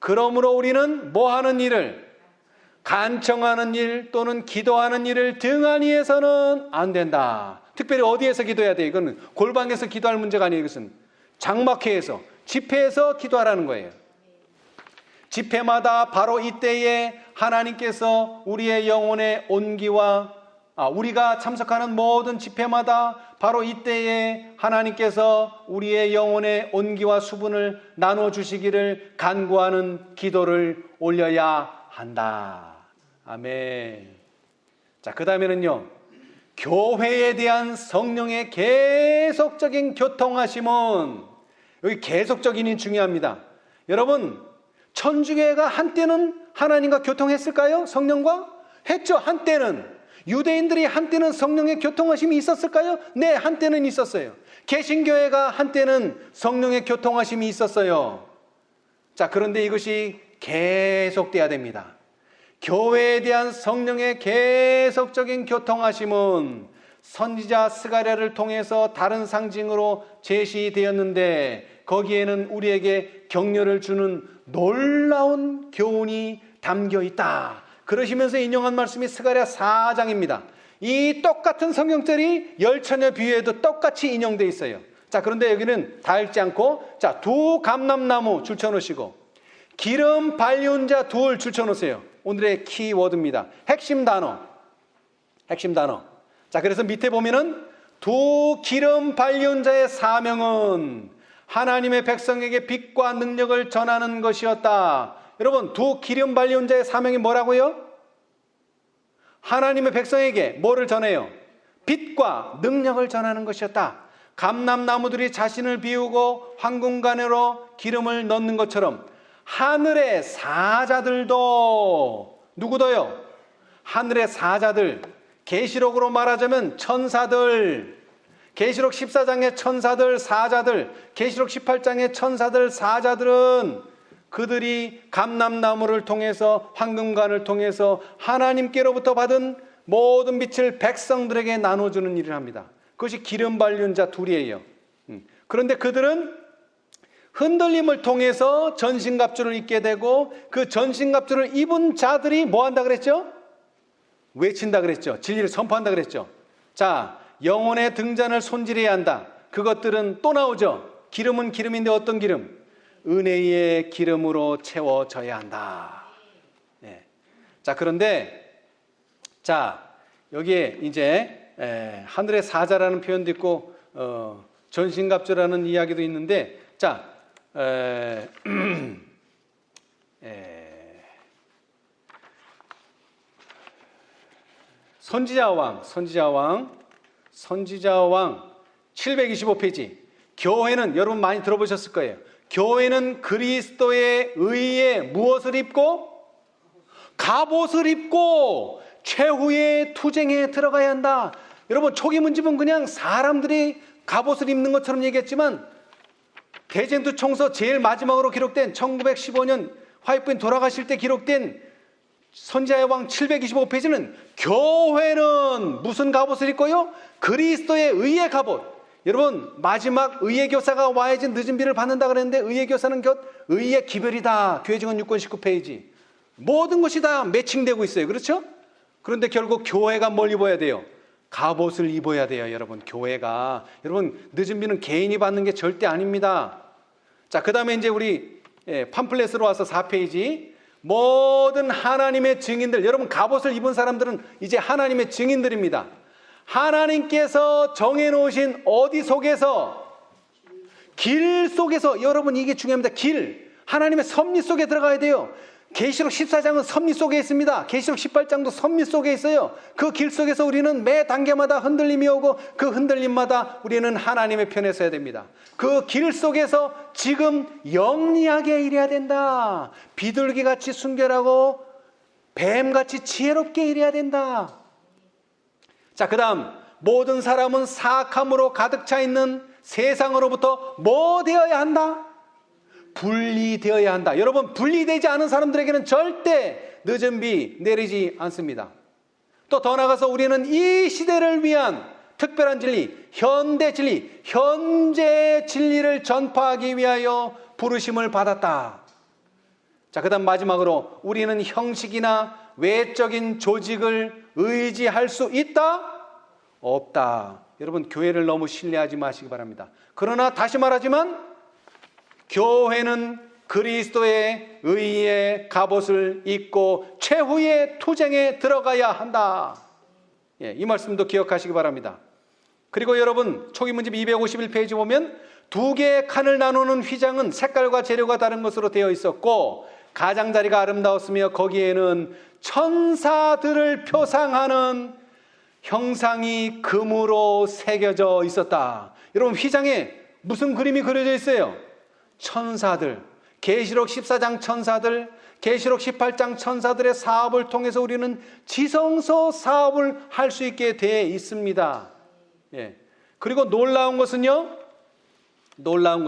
그러므로 우리는 뭐 하는 일을, 간청하는 일 또는 기도하는 일을 등한히 해서는 안 된다. 특별히 어디에서 기도해야 돼? 이거는 골방에서 기도할 문제가 아니에요. 이것은 장막회에서, 집회에서 기도하라는 거예요. 집회마다 바로 이때에 하나님께서 우리의 영혼의 온기와 우리가 참석하는 모든 집회마다 바로 이때에 하나님께서 우리의 영혼의 온기와 수분을 나눠주시기를 간구하는 기도를 올려야 한다. 아멘. 자, 그 다음에는요, 교회에 대한 성령의 계속적인 교통하심은, 여기 계속적인이 중요합니다. 여러분, 천주교회가 한때는 하나님과 교통했을까요? 성령과? 했죠. 한때는. 유대인들이 한때는 성령의 교통하심이 있었을까요? 네, 한때는 있었어요. 개신교회가 한때는 성령의 교통하심이 있었어요. 자, 그런데 이것이 계속돼야 됩니다. 교회에 대한 성령의 계속적인 교통하심은 선지자 스가랴를 통해서 다른 상징으로 제시되었는데, 거기에는 우리에게 격려를 주는 놀라운 교훈이 담겨 있다. 그러시면서 인용한 말씀이 스가랴 4장입니다. 이 똑같은 성경절이 열처녀 비유에도 똑같이 인용되어 있어요. 자, 그런데 여기는 다 읽지 않고, 자, 두 감람나무 줄쳐놓으시고 기름 발리운 자 둘 줄쳐놓으세요. 오늘의 키워드입니다. 핵심 단어. 자, 그래서 밑에 보면은 두 기름 발리운 자의 사명은 하나님의 백성에게 빛과 능력을 전하는 것이었다. 여러분, 두 기름 발리운 자의 사명이 뭐라고요? 하나님의 백성에게 뭐를 전해요? 빛과 능력을 전하는 것이었다. 감람나무들이 자신을 비우고 황금관으로 기름을 넣는 것처럼 하늘의 사자들도, 누구도요? 하늘의 사자들, 계시록으로 말하자면 천사들, 계시록 14장의 천사들, 사자들, 계시록 18장의 천사들, 사자들은 그들이 감람나무를 통해서, 황금관을 통해서 하나님께로부터 받은 모든 빛을 백성들에게 나눠주는 일을 합니다. 그것이 기름 발린 자 둘이에요. 그런데 그들은 흔들림을 통해서 전신갑주를 입게 되고, 그 전신갑주를 입은 자들이 뭐 한다 그랬죠? 외친다 그랬죠. 진리를 선포한다 그랬죠. 자, 영혼의 등잔을 손질해야 한다. 그것들은 또 나오죠. 기름은 기름인데 어떤 기름? 은혜의 기름으로 채워져야 한다. 네. 자, 그런데 자, 여기에 이제 하늘의 사자라는 표현도 있고 전신갑주라는 이야기도 있는데, 자, 선지자 왕 선지자왕 725페이지. 교회는 여러분 많이 들어보셨을 거예요. 교회는 그리스도의 의에 무엇을 입고? 갑옷을 입고 최후의 투쟁에 들어가야 한다. 여러분, 초기 문집은 그냥 사람들이 갑옷을 입는 것처럼 얘기했지만 대쟁투 총서 제일 마지막으로 기록된 1915년 화이트부인 돌아가실 때 기록된 선지자의 왕 725페이지는 교회는 무슨 갑옷을 입고요? 그리스도의 의의 갑옷. 여러분, 마지막 의의 교사가 와야지 늦은 비를 받는다 그랬는데 의의 교사는 곧 의의 기별이다. 교회증언 6권 19페이지. 모든 것이 다 매칭되고 있어요. 그렇죠? 그런데 결국 교회가 뭘 입어야 돼요? 갑옷을 입어야 돼요. 여러분, 교회가. 여러분, 늦은 비는 개인이 받는 게 절대 아닙니다. 자, 그 다음에 이제 우리 팜플렛으로 와서 4페이지. 모든 하나님의 증인들. 여러분, 갑옷을 입은 사람들은 이제 하나님의 증인들입니다. 하나님께서 정해놓으신 어디 속에서? 길 속에서. 여러분, 이게 중요합니다. 길. 하나님의 섭리 속에 들어가야 돼요. 계시록 14장은 섭리 속에 있습니다. 계시록 18장도 섭리 속에 있어요. 그 길 속에서 우리는 매 단계마다 흔들림이 오고 그 흔들림마다 우리는 하나님의 편에 서야 됩니다. 그 길 속에서 지금 영리하게 일해야 된다. 비둘기같이 순결하고 뱀같이 지혜롭게 일해야 된다. 자, 그 다음, 모든 사람은 사악함으로 가득 차 있는 세상으로부터 뭐 되어야 한다? 분리되어야 한다. 여러분, 분리되지 않은 사람들에게는 절대 늦은 비 내리지 않습니다. 또 더 나아가서 우리는 이 시대를 위한 특별한 진리, 현대 진리, 현재 진리를 전파하기 위하여 부르심을 받았다. 자, 그 다음 마지막으로 우리는 형식이나 외적인 조직을 의지할 수 있다? 없다. 여러분, 교회를 너무 신뢰하지 마시기 바랍니다. 그러나 다시 말하지만 교회는 그리스도의 의의 갑옷을 입고 최후의 투쟁에 들어가야 한다. 이 말씀도 기억하시기 바랍니다. 그리고 여러분, 초기 문집 251페이지 보면 두 개의 칸을 나누는 휘장은 색깔과 재료가 다른 것으로 되어 있었고 가장자리가 아름다웠으며 거기에는 천사들을 표상하는 형상이 금으로 새겨져 있었다. 여러분, 휘장에 무슨 그림이 그려져 있어요? 천사들. 계시록 14장 천사들, 계시록 18장 천사들의 사업을 통해서 우리는 지성소 사업을 할 수 있게 되어 있습니다. 그리고 놀라운 것은요, 놀라운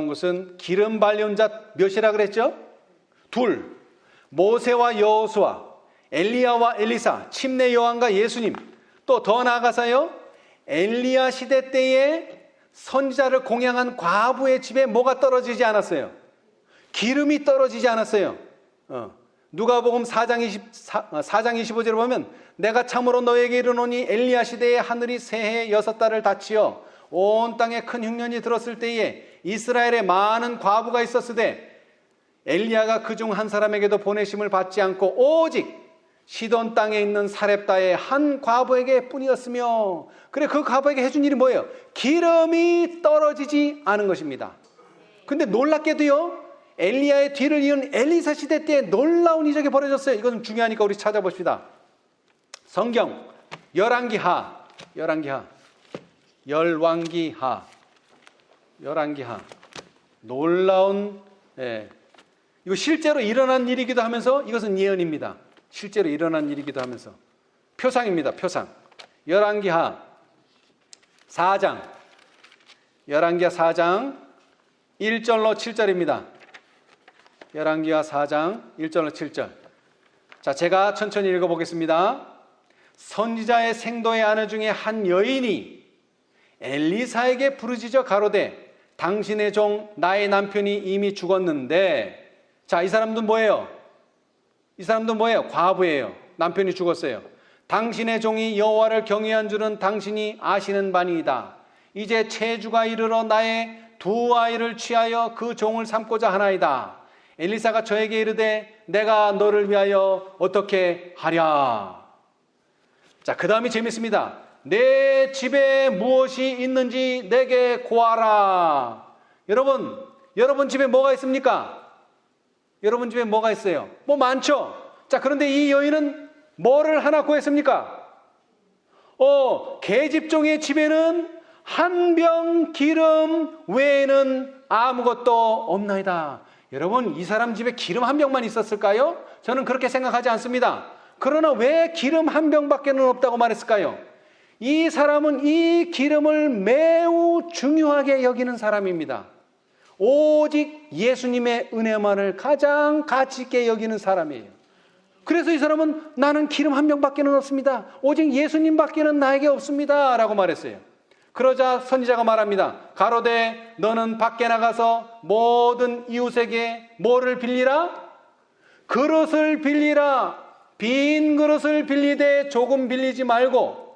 것은 기름 발린 자 몇이라 그랬죠? 둘. 모세와 여호수아, 엘리야와 엘리사, 침례 요한과 예수님. 또 더 나아가서요, 엘리야 시대 때에 선지자를 공양한 과부의 집에 뭐가 떨어지지 않았어요? 기름이 떨어지지 않았어요. 누가복음 4장 25절을 보면 내가 참으로 너에게 이르노니 엘리야 시대에 하늘이 새해 6달을 닫히어 온 땅에 큰 흉년이 들었을 때에 이스라엘에 많은 과부가 있었으되 엘리야가 그중 한 사람에게도 보내심을 받지 않고 오직 시돈 땅에 있는 사렙다의 한 과부에게 뿐이었으며, 그래, 그 과부에게 해준 일이 뭐예요? 기름이 떨어지지 않은 것입니다. 근데 놀랍게도요, 엘리야의 뒤를 이은 엘리사 시대 때 놀라운 이적이 벌어졌어요. 이것은 중요하니까 우리 찾아봅시다. 성경 열왕기하 놀라운, 이거 실제로 일어난 일이기도 하면서 이것은 예언입니다. 실제로 일어난 일이기도 하면서 표상입니다. 표상. 열왕기하 4장 1절로 7절입니다. 열왕기하 4장 1절로 7절. 자, 제가 천천히 읽어보겠습니다. 선지자의 생도의 아내 중에 한 여인이 엘리사에게 부르짖어 가로되 당신의 종 나의 남편이 이미 죽었는데, 자, 이 사람도 뭐예요? 과부예요. 남편이 죽었어요. 당신의 종이 여호와를 경외한 줄은 당신이 아시는 바니이다. 이제 체주가 이르러 나의 두 아이를 취하여 그 종을 삼고자 하나이다. 엘리사가 저에게 이르되 내가 너를 위하여 어떻게 하랴. 자, 그 다음이 재밌습니다. 내 집에 무엇이 있는지 내게 고하라. 여러분 집에 뭐가 있습니까? 여러분 집에 뭐가 있어요? 뭐 많죠? 자, 그런데 이 여인은 뭐를 하나 구했습니까? 계집종의 집에는 한 병 기름 외에는 아무것도 없나이다. 여러분, 이 사람 집에 기름 한 병만 있었을까요? 저는 그렇게 생각하지 않습니다. 그러나 왜 기름 한 병밖에는 없다고 말했을까요? 이 사람은 이 기름을 매우 중요하게 여기는 사람입니다. 오직 예수님의 은혜만을 가장 가치 있게 여기는 사람이에요. 그래서 이 사람은 나는 기름 한 병밖에는 없습니다. 오직 예수님밖에는 나에게 없습니다. 라고 말했어요. 그러자 선지자가 말합니다. 가로되 너는 밖에 나가서 모든 이웃에게 뭐를 빌리라? 그릇을 빌리라. 빈 그릇을 빌리되 조금 빌리지 말고.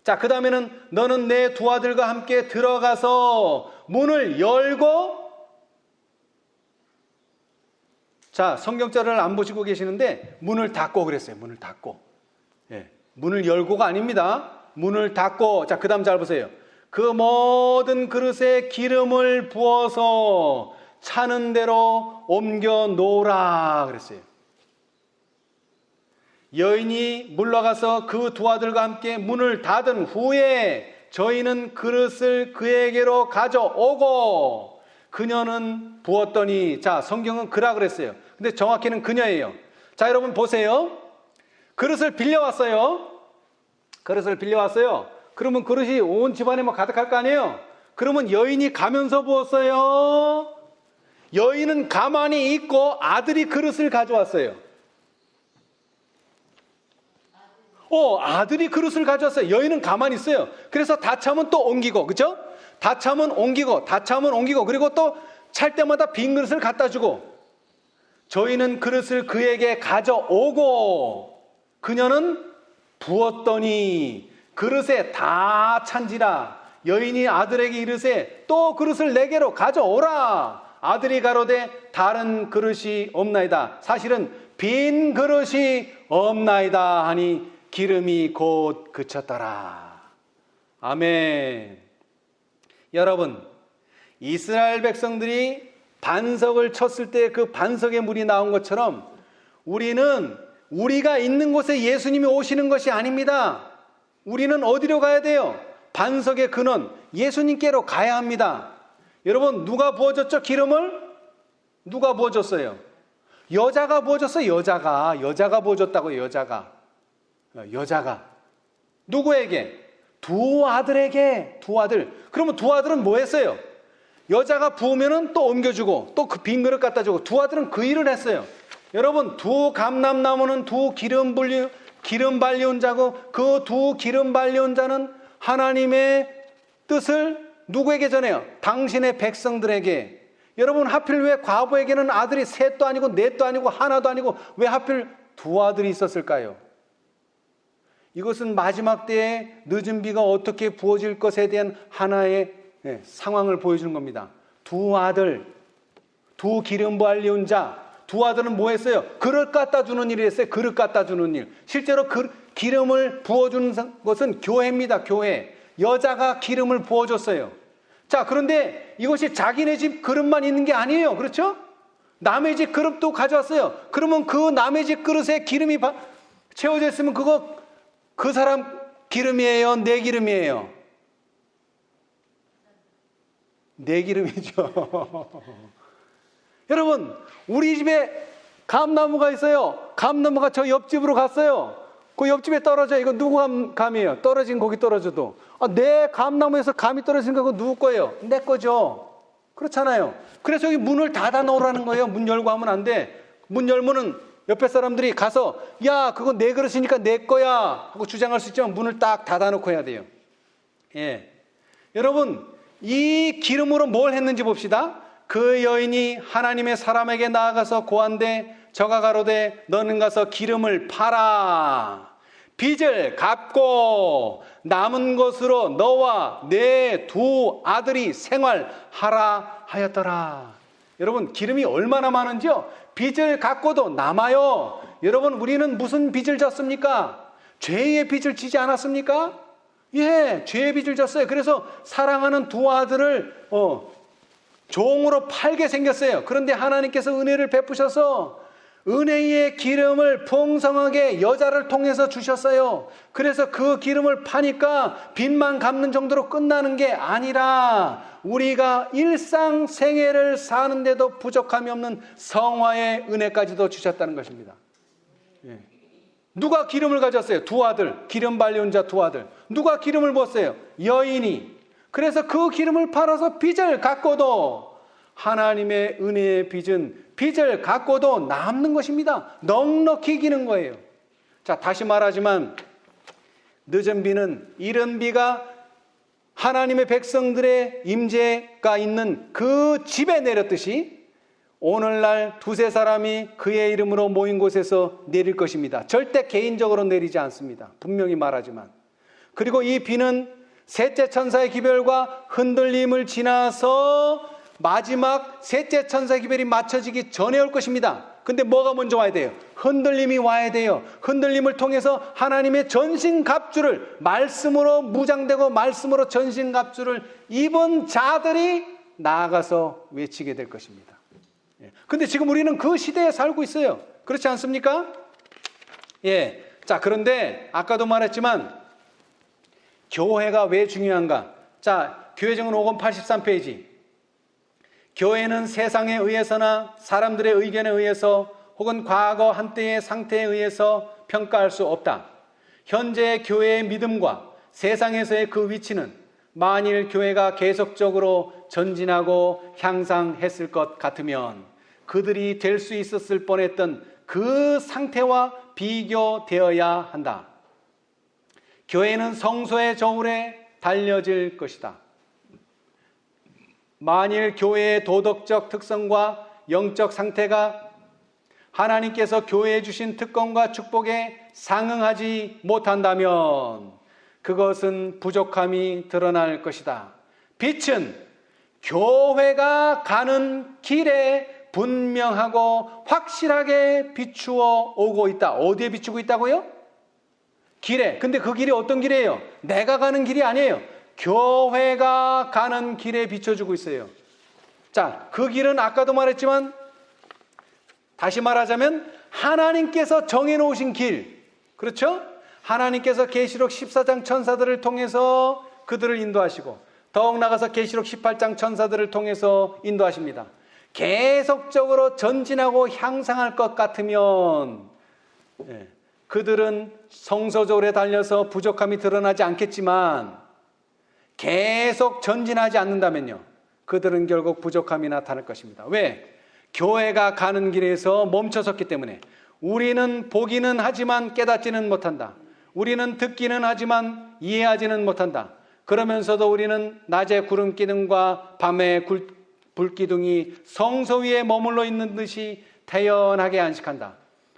자, 그 다음에는 너는 내 두 아들과 함께 들어가서 문을 열고. 자, 성경자를 안 보시고 계시는데 문을 닫고 그랬어요. 문을 닫고. 예, 문을 열고가 아닙니다. 문을 닫고. 자, 그 다음 잘 보세요. 그 모든 그릇에 기름을 부어서 차는 대로 옮겨 놓으라 그랬어요. 여인이 물러가서 그 두 아들과 함께 문을 닫은 후에 저희는 그릇을 그에게로 가져오고 그녀는 부었더니. 자, 성경은 그라 그랬어요. 근데 정확히는 그녀예요. 자, 여러분 보세요. 그릇을 빌려왔어요. 그릇을 빌려왔어요. 그러면 그릇이 온 집안에 뭐 가득할 거 아니에요? 그러면 여인이 가면서 부었어요. 여인은 가만히 있고 아들이 그릇을 가져왔어요. 아들이 그릇을 가져왔어요. 여인은 가만히 있어요. 그래서 다 차면 또 옮기고, 그죠? 다 차면 옮기고, 다 차면 옮기고, 그리고 또 찰 때마다 빈 그릇을 갖다 주고. 저희는 그릇을 그에게 가져오고 그녀는 부었더니 그릇에 다 찬지라. 여인이 아들에게 이르세 또 그릇을 내게로 가져오라. 아들이 가로되 다른 그릇이 없나이다. 사실은 빈 그릇이 없나이다 하니 기름이 곧 그쳤더라. 아멘. 여러분, 이스라엘 백성들이 반석을 쳤을 때 그 반석에 물이 나온 것처럼 우리는 우리가 있는 곳에 예수님이 오시는 것이 아닙니다. 우리는 어디로 가야 돼요? 반석의 근원 예수님께로 가야 합니다. 여러분, 누가 부어줬죠? 기름을? 누가 부어줬어요? 여자가 부어줬어요. 여자가 부어줬다고요. 여자가 누구에게? 두 아들에게. 두 아들. 그러면 두 아들은 뭐 했어요? 여자가 부으면은 또 옮겨주고 또 그 빈 그릇 갖다 주고. 두 아들은 그 일을 했어요. 여러분, 두 감람나무는 두 기름 발리온 자고 그 두 기름 발리온 자는 하나님의 뜻을 누구에게 전해요? 당신의 백성들에게. 여러분, 하필 왜 과부에게는 아들이 셋도 아니고 넷도 아니고 하나도 아니고 왜 하필 두 아들이 있었을까요? 이것은 마지막 때에 늦은 비가 어떻게 부어질 것에 대한 하나의 상황을 보여주는 겁니다. 두 아들, 두 기름 발리온 자. 두 아들은 뭐 했어요? 그릇 갖다 주는 일을 했어요. 그릇 갖다 주는 일. 실제로 기름을 부어주는 것은 교회입니다. 교회. 여자가 기름을 부어줬어요. 자, 그런데 이것이 자기네 집 그릇만 있는 게 아니에요. 그렇죠? 남의 집 그릇도 가져왔어요. 그러면 그 남의 집 그릇에 기름이 채워져 있으면 그거 그 사람 기름이에요? 내 기름이에요? 내 기름이죠. 여러분, 우리 집에 감나무가 있어요. 감나무가 저 옆집으로 갔어요. 그 옆집에 떨어져. 이거 누구 감이에요? 떨어진 고기 떨어져도. 내 감나무에서 감이 떨어진 거 누구 거예요? 내 거죠. 그렇잖아요. 그래서 여기 문을 닫아 놓으라는 거예요. 문 열고 하면 안 돼. 문 열면은 옆에 사람들이 가서 야, 그거 내 그릇이니까 내 거야 하고 주장할 수 있지만 문을 딱 닫아 놓고 해야 돼요. 예. 여러분, 이 기름으로 뭘 했는지 봅시다. 그 여인이 하나님의 사람에게 나아가서 고한데 저가 가로되 너는 가서 기름을 팔아 빚을 갚고 남은 것으로 너와 내 두 아들이 생활하라 하였더라. 여러분, 기름이 얼마나 많은지요? 빚을 갚고도 남아요. 여러분, 우리는 무슨 빚을 졌습니까? 죄의 빚을 지지 않았습니까? 예, 죄의 빚을 졌어요. 그래서 사랑하는 두 아들을 종으로 팔게 생겼어요. 그런데 하나님께서 은혜를 베푸셔서 은혜의 기름을 풍성하게 여자를 통해서 주셨어요. 그래서 그 기름을 파니까 빚만 갚는 정도로 끝나는 게 아니라 우리가 일상생애를 사는데도 부족함이 없는 성화의 은혜까지도 주셨다는 것입니다. 예. 누가 기름을 가졌어요? 두 아들, 기름 발려온 자 두 아들. 누가 기름을 부었어요? 여인이. 그래서 그 기름을 팔아서 빚을 갚고도 하나님의 은혜의 빚을 갚고도 남는 것입니다. 넉넉히 기는 거예요. 자, 다시 말하지만 늦은 비는 이른 비가 하나님의 백성들의 임재가 있는 그 집에 내렸듯이 오늘날 두세 사람이 그의 이름으로 모인 곳에서 내릴 것입니다. 절대 개인적으로 내리지 않습니다. 분명히 말하지만. 그리고 이 비는 셋째 천사의 기별과 흔들림을 지나서 마지막 셋째 천사의 기별이 맞춰지기 전에 올 것입니다. 근데 뭐가 먼저 와야 돼요? 흔들림이 와야 돼요. 흔들림을 통해서 하나님의 전신갑주를, 말씀으로 무장되고 말씀으로 전신갑주를 입은 자들이 나아가서 외치게 될 것입니다. 근데 지금 우리는 그 시대에 살고 있어요. 그렇지 않습니까? 예. 자, 그런데 아까도 말했지만 교회가 왜 중요한가? 자, 교회정은 5권 83페이지. 교회는 세상에 의해서나 사람들의 의견에 의해서 혹은 과거 한때의 상태에 의해서 평가할 수 없다. 현재 교회의 믿음과 세상에서의 그 위치는 만일 교회가 계속적으로 전진하고 향상했을 것 같으면 그들이 될 수 있었을 뻔했던 그 상태와 비교되어야 한다. 교회는 성소의 저울에 달려질 것이다. 만일 교회의 도덕적 특성과 영적 상태가 하나님께서 교회에 주신 특권과 축복에 상응하지 못한다면 그것은 부족함이 드러날 것이다. 빛은 교회가 가는 길에 분명하고 확실하게 비추어 오고 있다. 어디에 비추고 있다고요? 길에. 근데 그 길이 어떤 길이에요? 내가 가는 길이 아니에요. 교회가 가는 길에 비춰주고 있어요. 자, 그 길은 아까도 말했지만 다시 말하자면 하나님께서 정해놓으신 길. 그렇죠? 하나님께서 계시록 14장 천사들을 통해서 그들을 인도하시고 더욱 나가서 계시록 18장 천사들을 통해서 인도하십니다. 계속적으로 전진하고 향상할 것 같으면 그들은 성소저울에 달려서 부족함이 드러나지 않겠지만 계속 전진하지 않는다면요, 그들은 결국 부족함이 나타날 것입니다. 왜? 교회가 가는 길에서 멈춰섰기 때문에. 우리는 보기는 하지만 깨닫지는 못한다. 우리는 듣기는 하지만 이해하지는 못한다. 그러면서도 우리는 낮에 구름 기둥과 밤에 불기둥이 성소 위에 머물러 있는 듯이 태연하게 안식한다.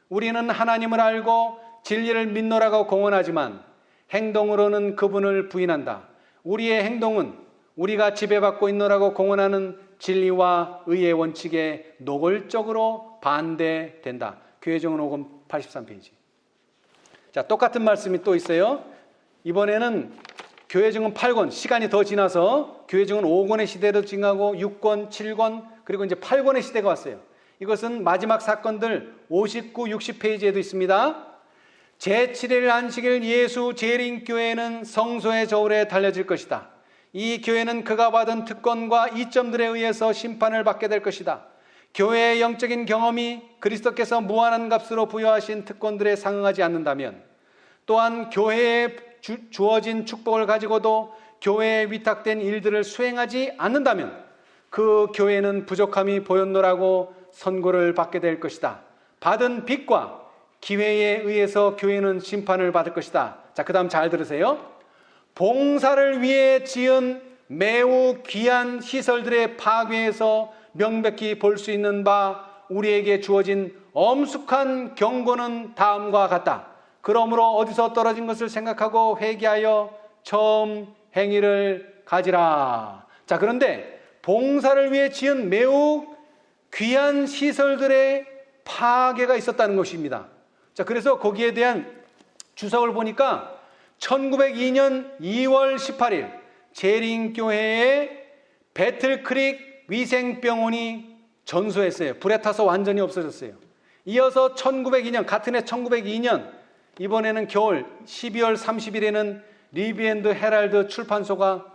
우리는 하나님을 알고 진리를 믿노라고 공언하지만 행동으로는 그분을 부인한다. 우리의 행동은 우리가 지배받고 있노라고 공언하는 진리와 의의 원칙에 노골적으로 반대된다. 교회정은 5권 83페이지. 자, 똑같은 말씀이 또 있어요. 이번에는 교회정은 8권, 시간이 더 지나서 교회정은 5권의 시대로 지나고 6권, 7권, 그리고 이제 8권의 시대가 왔어요. 이것은 마지막 사건들 59, 60페이지에도 있습니다. 제7일 안식일 예수 재림교회는 성소의 저울에 달려질 것이다. 이 교회는 그가 받은 특권과 이점들에 의해서 심판을 받게 될 것이다. 교회의 영적인 경험이 그리스도께서 무한한 값으로 부여하신 특권들에 상응하지 않는다면, 또한 교회에 주어진 축복을 가지고도 교회에 위탁된 일들을 수행하지 않는다면 그 교회는 부족함이 보였노라고 선고를 받게 될 것이다. 받은 빚과 기회에 의해서 교회는 심판을 받을 것이다. 자, 그 다음 잘 들으세요. 봉사를 위해 지은 매우 귀한 시설들의 파괴에서 명백히 볼 수 있는 바 우리에게 주어진 엄숙한 경고는 다음과 같다. 그러므로 어디서 떨어진 것을 생각하고 회개하여 처음 행위를 가지라. 자, 그런데 봉사를 위해 지은 매우 귀한 시설들의 파괴가 있었다는 것입니다. 자, 그래서 거기에 대한 주석을 보니까 1902년 2월 18일 재림교회의 배틀크릭 위생병원이 전소했어요. 불에 타서 완전히 없어졌어요. 이어서 1902년, 같은 해 1902년, 이번에는 겨울 12월 30일에는 리비앤드 헤랄드 출판소가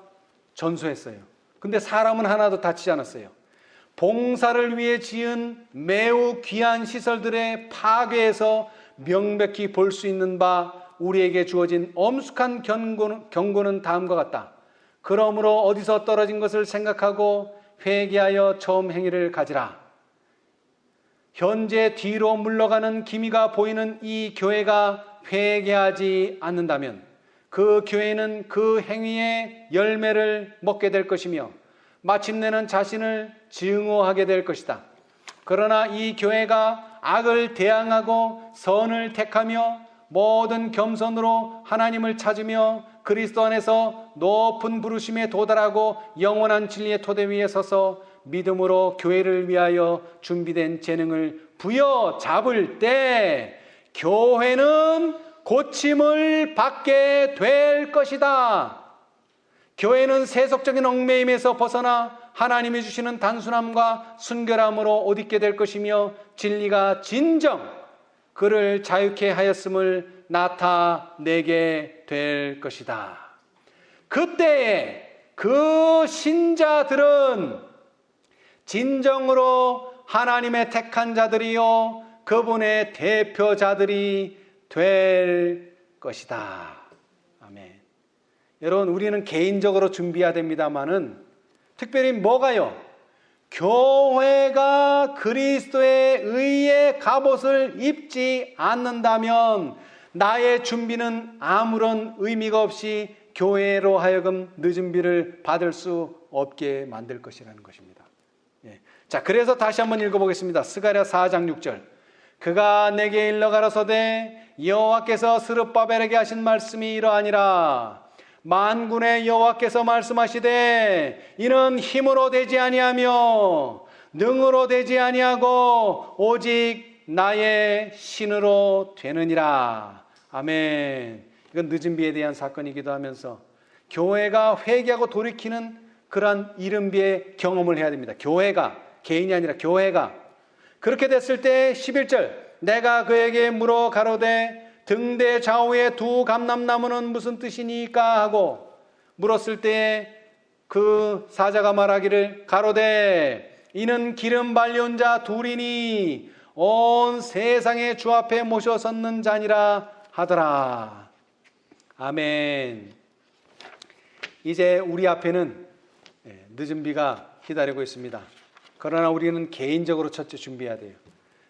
전소했어요. 근데 사람은 하나도 다치지 않았어요. 봉사를 위해 지은 매우 귀한 시설들의 파괴에서 명백히 볼 수 있는 바 우리에게 주어진 엄숙한 경고는 다음과 같다. 그러므로 어디서 떨어진 것을 생각하고 회개하여 처음 행위를 가지라. 현재 뒤로 물러가는 기미가 보이는 이 교회가 회개하지 않는다면 그 교회는 그 행위의 열매를 먹게 될 것이며 마침내는 자신을 증오하게 될 것이다. 그러나 이 교회가 악을 대항하고 선을 택하며 모든 겸손으로 하나님을 찾으며 그리스도 안에서 높은 부르심에 도달하고 영원한 진리의 토대 위에 서서 믿음으로 교회를 위하여 준비된 재능을 부여잡을 때 교회는 고침을 받게 될 것이다. 교회는 세속적인 얽매임에서 벗어나 하나님이 주시는 단순함과 순결함으로 옷 입게 될 것이며 진리가 진정 그를 자유케 하였음을 나타내게 될 것이다. 그때에 그 신자들은 진정으로 하나님의 택한 자들이요 그분의 대표자들이 될 것이다. 아멘. 여러분, 우리는 개인적으로 준비해야 됩니다만은 특별히 뭐가요? 교회가 그리스도의 의의 갑옷을 입지 않는다면 나의 준비는 아무런 의미가 없이 교회로 하여금 늦은 비를 받을 수 없게 만들 것이라는 것입니다. 예. 자, 그래서 다시 한번 읽어보겠습니다. 스가랴 4장 6절. 그가 내게 일러 가라사대 여호와께서 스룹바벨에게 하신 말씀이 이러하니라. 만군의 여호와께서 말씀하시되 이는 힘으로 되지 아니하며 능으로 되지 아니하고 오직 나의 신으로 되느니라. 아멘. 이건 늦은 비에 대한 사건이기도 하면서 교회가 회개하고 돌이키는 그러한 이른비의 경험을 해야 됩니다. 교회가, 개인이 아니라 교회가. 그렇게 됐을 때 11절 내가 그에게 물어 가로되 등대 좌우에 두 감람나무는 무슨 뜻이니까 하고 물었을 때에 그 사자가 말하기를 가로되 이는 기름 발려온 자 둘이니 온 세상의 주 앞에 모셔 섰는 자니라 하더라. 아멘. 이제 우리 앞에는 늦은 비가 기다리고 있습니다. 그러나 우리는 개인적으로 첫째 준비해야 돼요.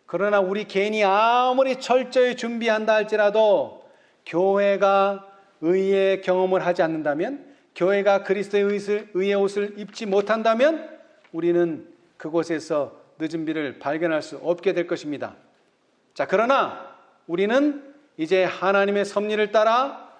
그러나 우리 개인이 아무리 철저히 준비한다 할지라도 교회가 의의 경험을 하지 않는다면, 교회가 그리스도의 의의 옷을 입지 못한다면 우리는 그곳에서 늦은 비를 발견할 수 없게 될 것입니다. 자, 그러나 우리는 이제 하나님의 섭리를 따라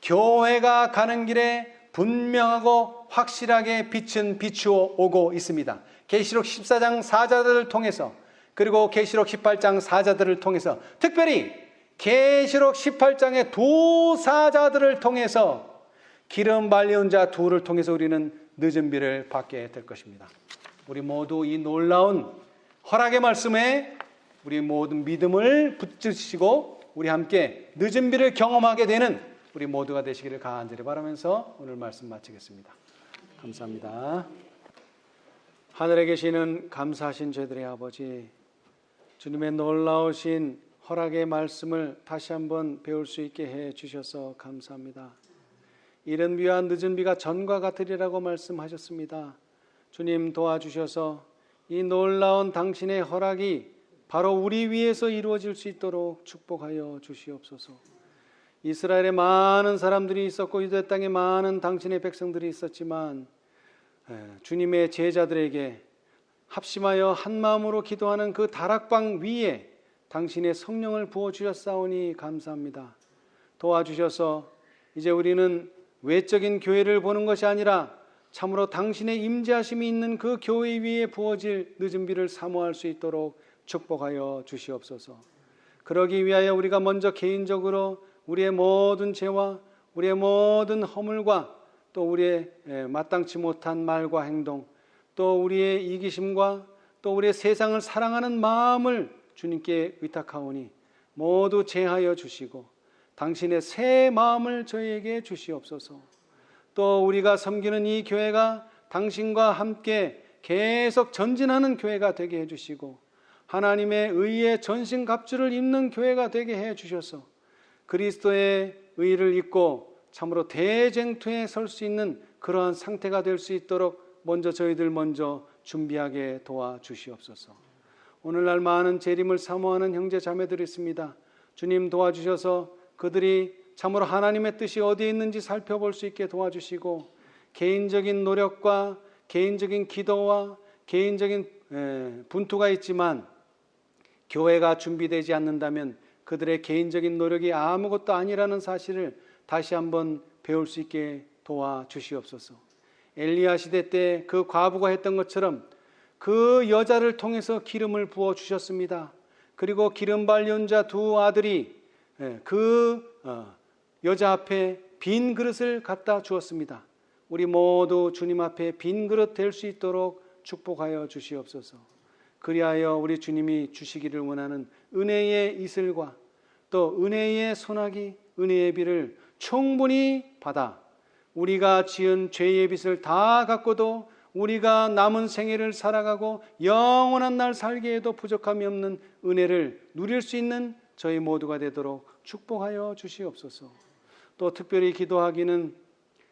교회가 가는 길에 분명하고 확실하게 빛은 비추어 오고 있습니다. 계시록 14장 사자들을 통해서, 그리고 계시록 18장 사자들을 통해서, 특별히 계시록 18장의 두 사자들을 통해서, 기름 발려온 자 둘을 통해서 우리는 늦은 비를 받게 될 것입니다. 우리 모두 이 놀라운 허락의 말씀에 우리 모든 믿음을 붙드시고 우리 함께 늦은 비를 경험하게 되는 우리 모두가 되시기를 간절히 바라면서 오늘 말씀 마치겠습니다. 감사합니다. 하늘에 계시는 감사하신 저희들의 아버지, 주님의 놀라우신 허락의 말씀을 다시 한번 배울 수 있게 해 주셔서 감사합니다. 이른 비와 늦은 비가 전과 같으리라고 말씀하셨습니다. 주님 도와주셔서 이 놀라운 당신의 허락이 바로 우리 위에서 이루어질 수 있도록 축복하여 주시옵소서. 이스라엘에 많은 사람들이 있었고 유대 땅에 많은 당신의 백성들이 있었지만 주님의 제자들에게 합심하여 한마음으로 기도하는 그 다락방 위에 당신의 성령을 부어주셨사오니 감사합니다. 도와주셔서 이제 우리는 외적인 교회를 보는 것이 아니라 참으로 당신의 임재하심이 있는 그 교회 위에 부어질 늦은 비를 사모할 수 있도록 축복하여 주시옵소서. 그러기 위하여 우리가 먼저 개인적으로 우리의 모든 죄와 우리의 모든 허물과 또 우리의 마땅치 못한 말과 행동, 또 우리의 이기심과 또 우리의 세상을 사랑하는 마음을 주님께 의탁하오니 모두 제하여 주시고 당신의 새 마음을 저희에게 주시옵소서. 또 우리가 섬기는 이 교회가 당신과 함께 계속 전진하는 교회가 되게 해주시고 하나님의 의의 전신갑주를 입는 교회가 되게 해주셔서 그리스도의 의를 입고 참으로 대쟁투에 설 수 있는 그러한 상태가 될 수 있도록 저희들 먼저 준비하게 도와주시옵소서. 오늘날 많은 재림을 사모하는 형제 자매들이 있습니다. 주님 도와주셔서 그들이 참으로 하나님의 뜻이 어디에 있는지 살펴볼 수 있게 도와주시고 개인적인 노력과 개인적인 기도와 개인적인 분투가 있지만 교회가 준비되지 않는다면 그들의 개인적인 노력이 아무것도 아니라는 사실을 다시 한번 배울 수 있게 도와주시옵소서. 엘리야 시대 때 그 과부가 했던 것처럼 그 여자를 통해서 기름을 부어 주셨습니다. 그리고 기름 발연자 두 아들이 그 여자 앞에 빈 그릇을 갖다 주었습니다. 우리 모두 주님 앞에 빈 그릇 될 수 있도록 축복하여 주시옵소서. 그리하여 우리 주님이 주시기를 원하는 은혜의 이슬과 또 은혜의 소나기, 은혜의 비를 충분히 받아 우리가 지은 죄의 빚을 다 갚고도 우리가 남은 생애를 살아가고 영원한 날 살게 해도 부족함이 없는 은혜를 누릴 수 있는 저희 모두가 되도록 축복하여 주시옵소서. 또 특별히 기도하기는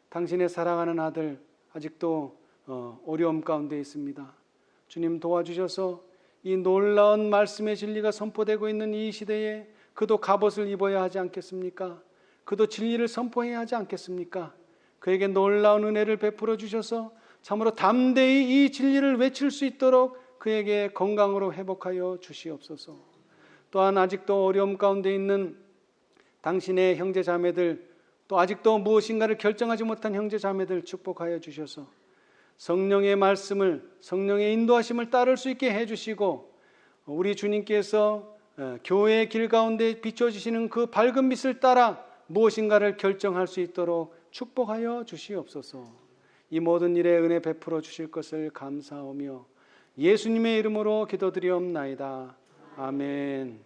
당신의 사랑하는 아들 아직도 어려움 가운데 있습니다. 주님 도와주셔서 이 놀라운 말씀의 진리가 선포되고 있는 이 시대에 그도 갑옷을 입어야 하지 않겠습니까? 그도 진리를 선포해야 하지 않겠습니까? 그에게 놀라운 은혜를 베풀어 주셔서 참으로 담대히 이 진리를 외칠 수 있도록 그에게 건강으로 회복하여 주시옵소서. 또한 아직도 어려움 가운데 있는 당신의 형제 자매들, 또 아직도 무엇인가를 결정하지 못한 형제 자매들 축복하여 주셔서 성령의 말씀을, 성령의 인도하심을 따를 수 있게 해주시고 우리 주님께서 교회의 길 가운데 비춰주시는 그 밝은 빛을 따라 무엇인가를 결정할 수 있도록 축복하여 주시옵소서. 이 모든 일에 은혜 베풀어 주실 것을 감사하며 예수님의 이름으로 기도드리옵나이다. 아멘.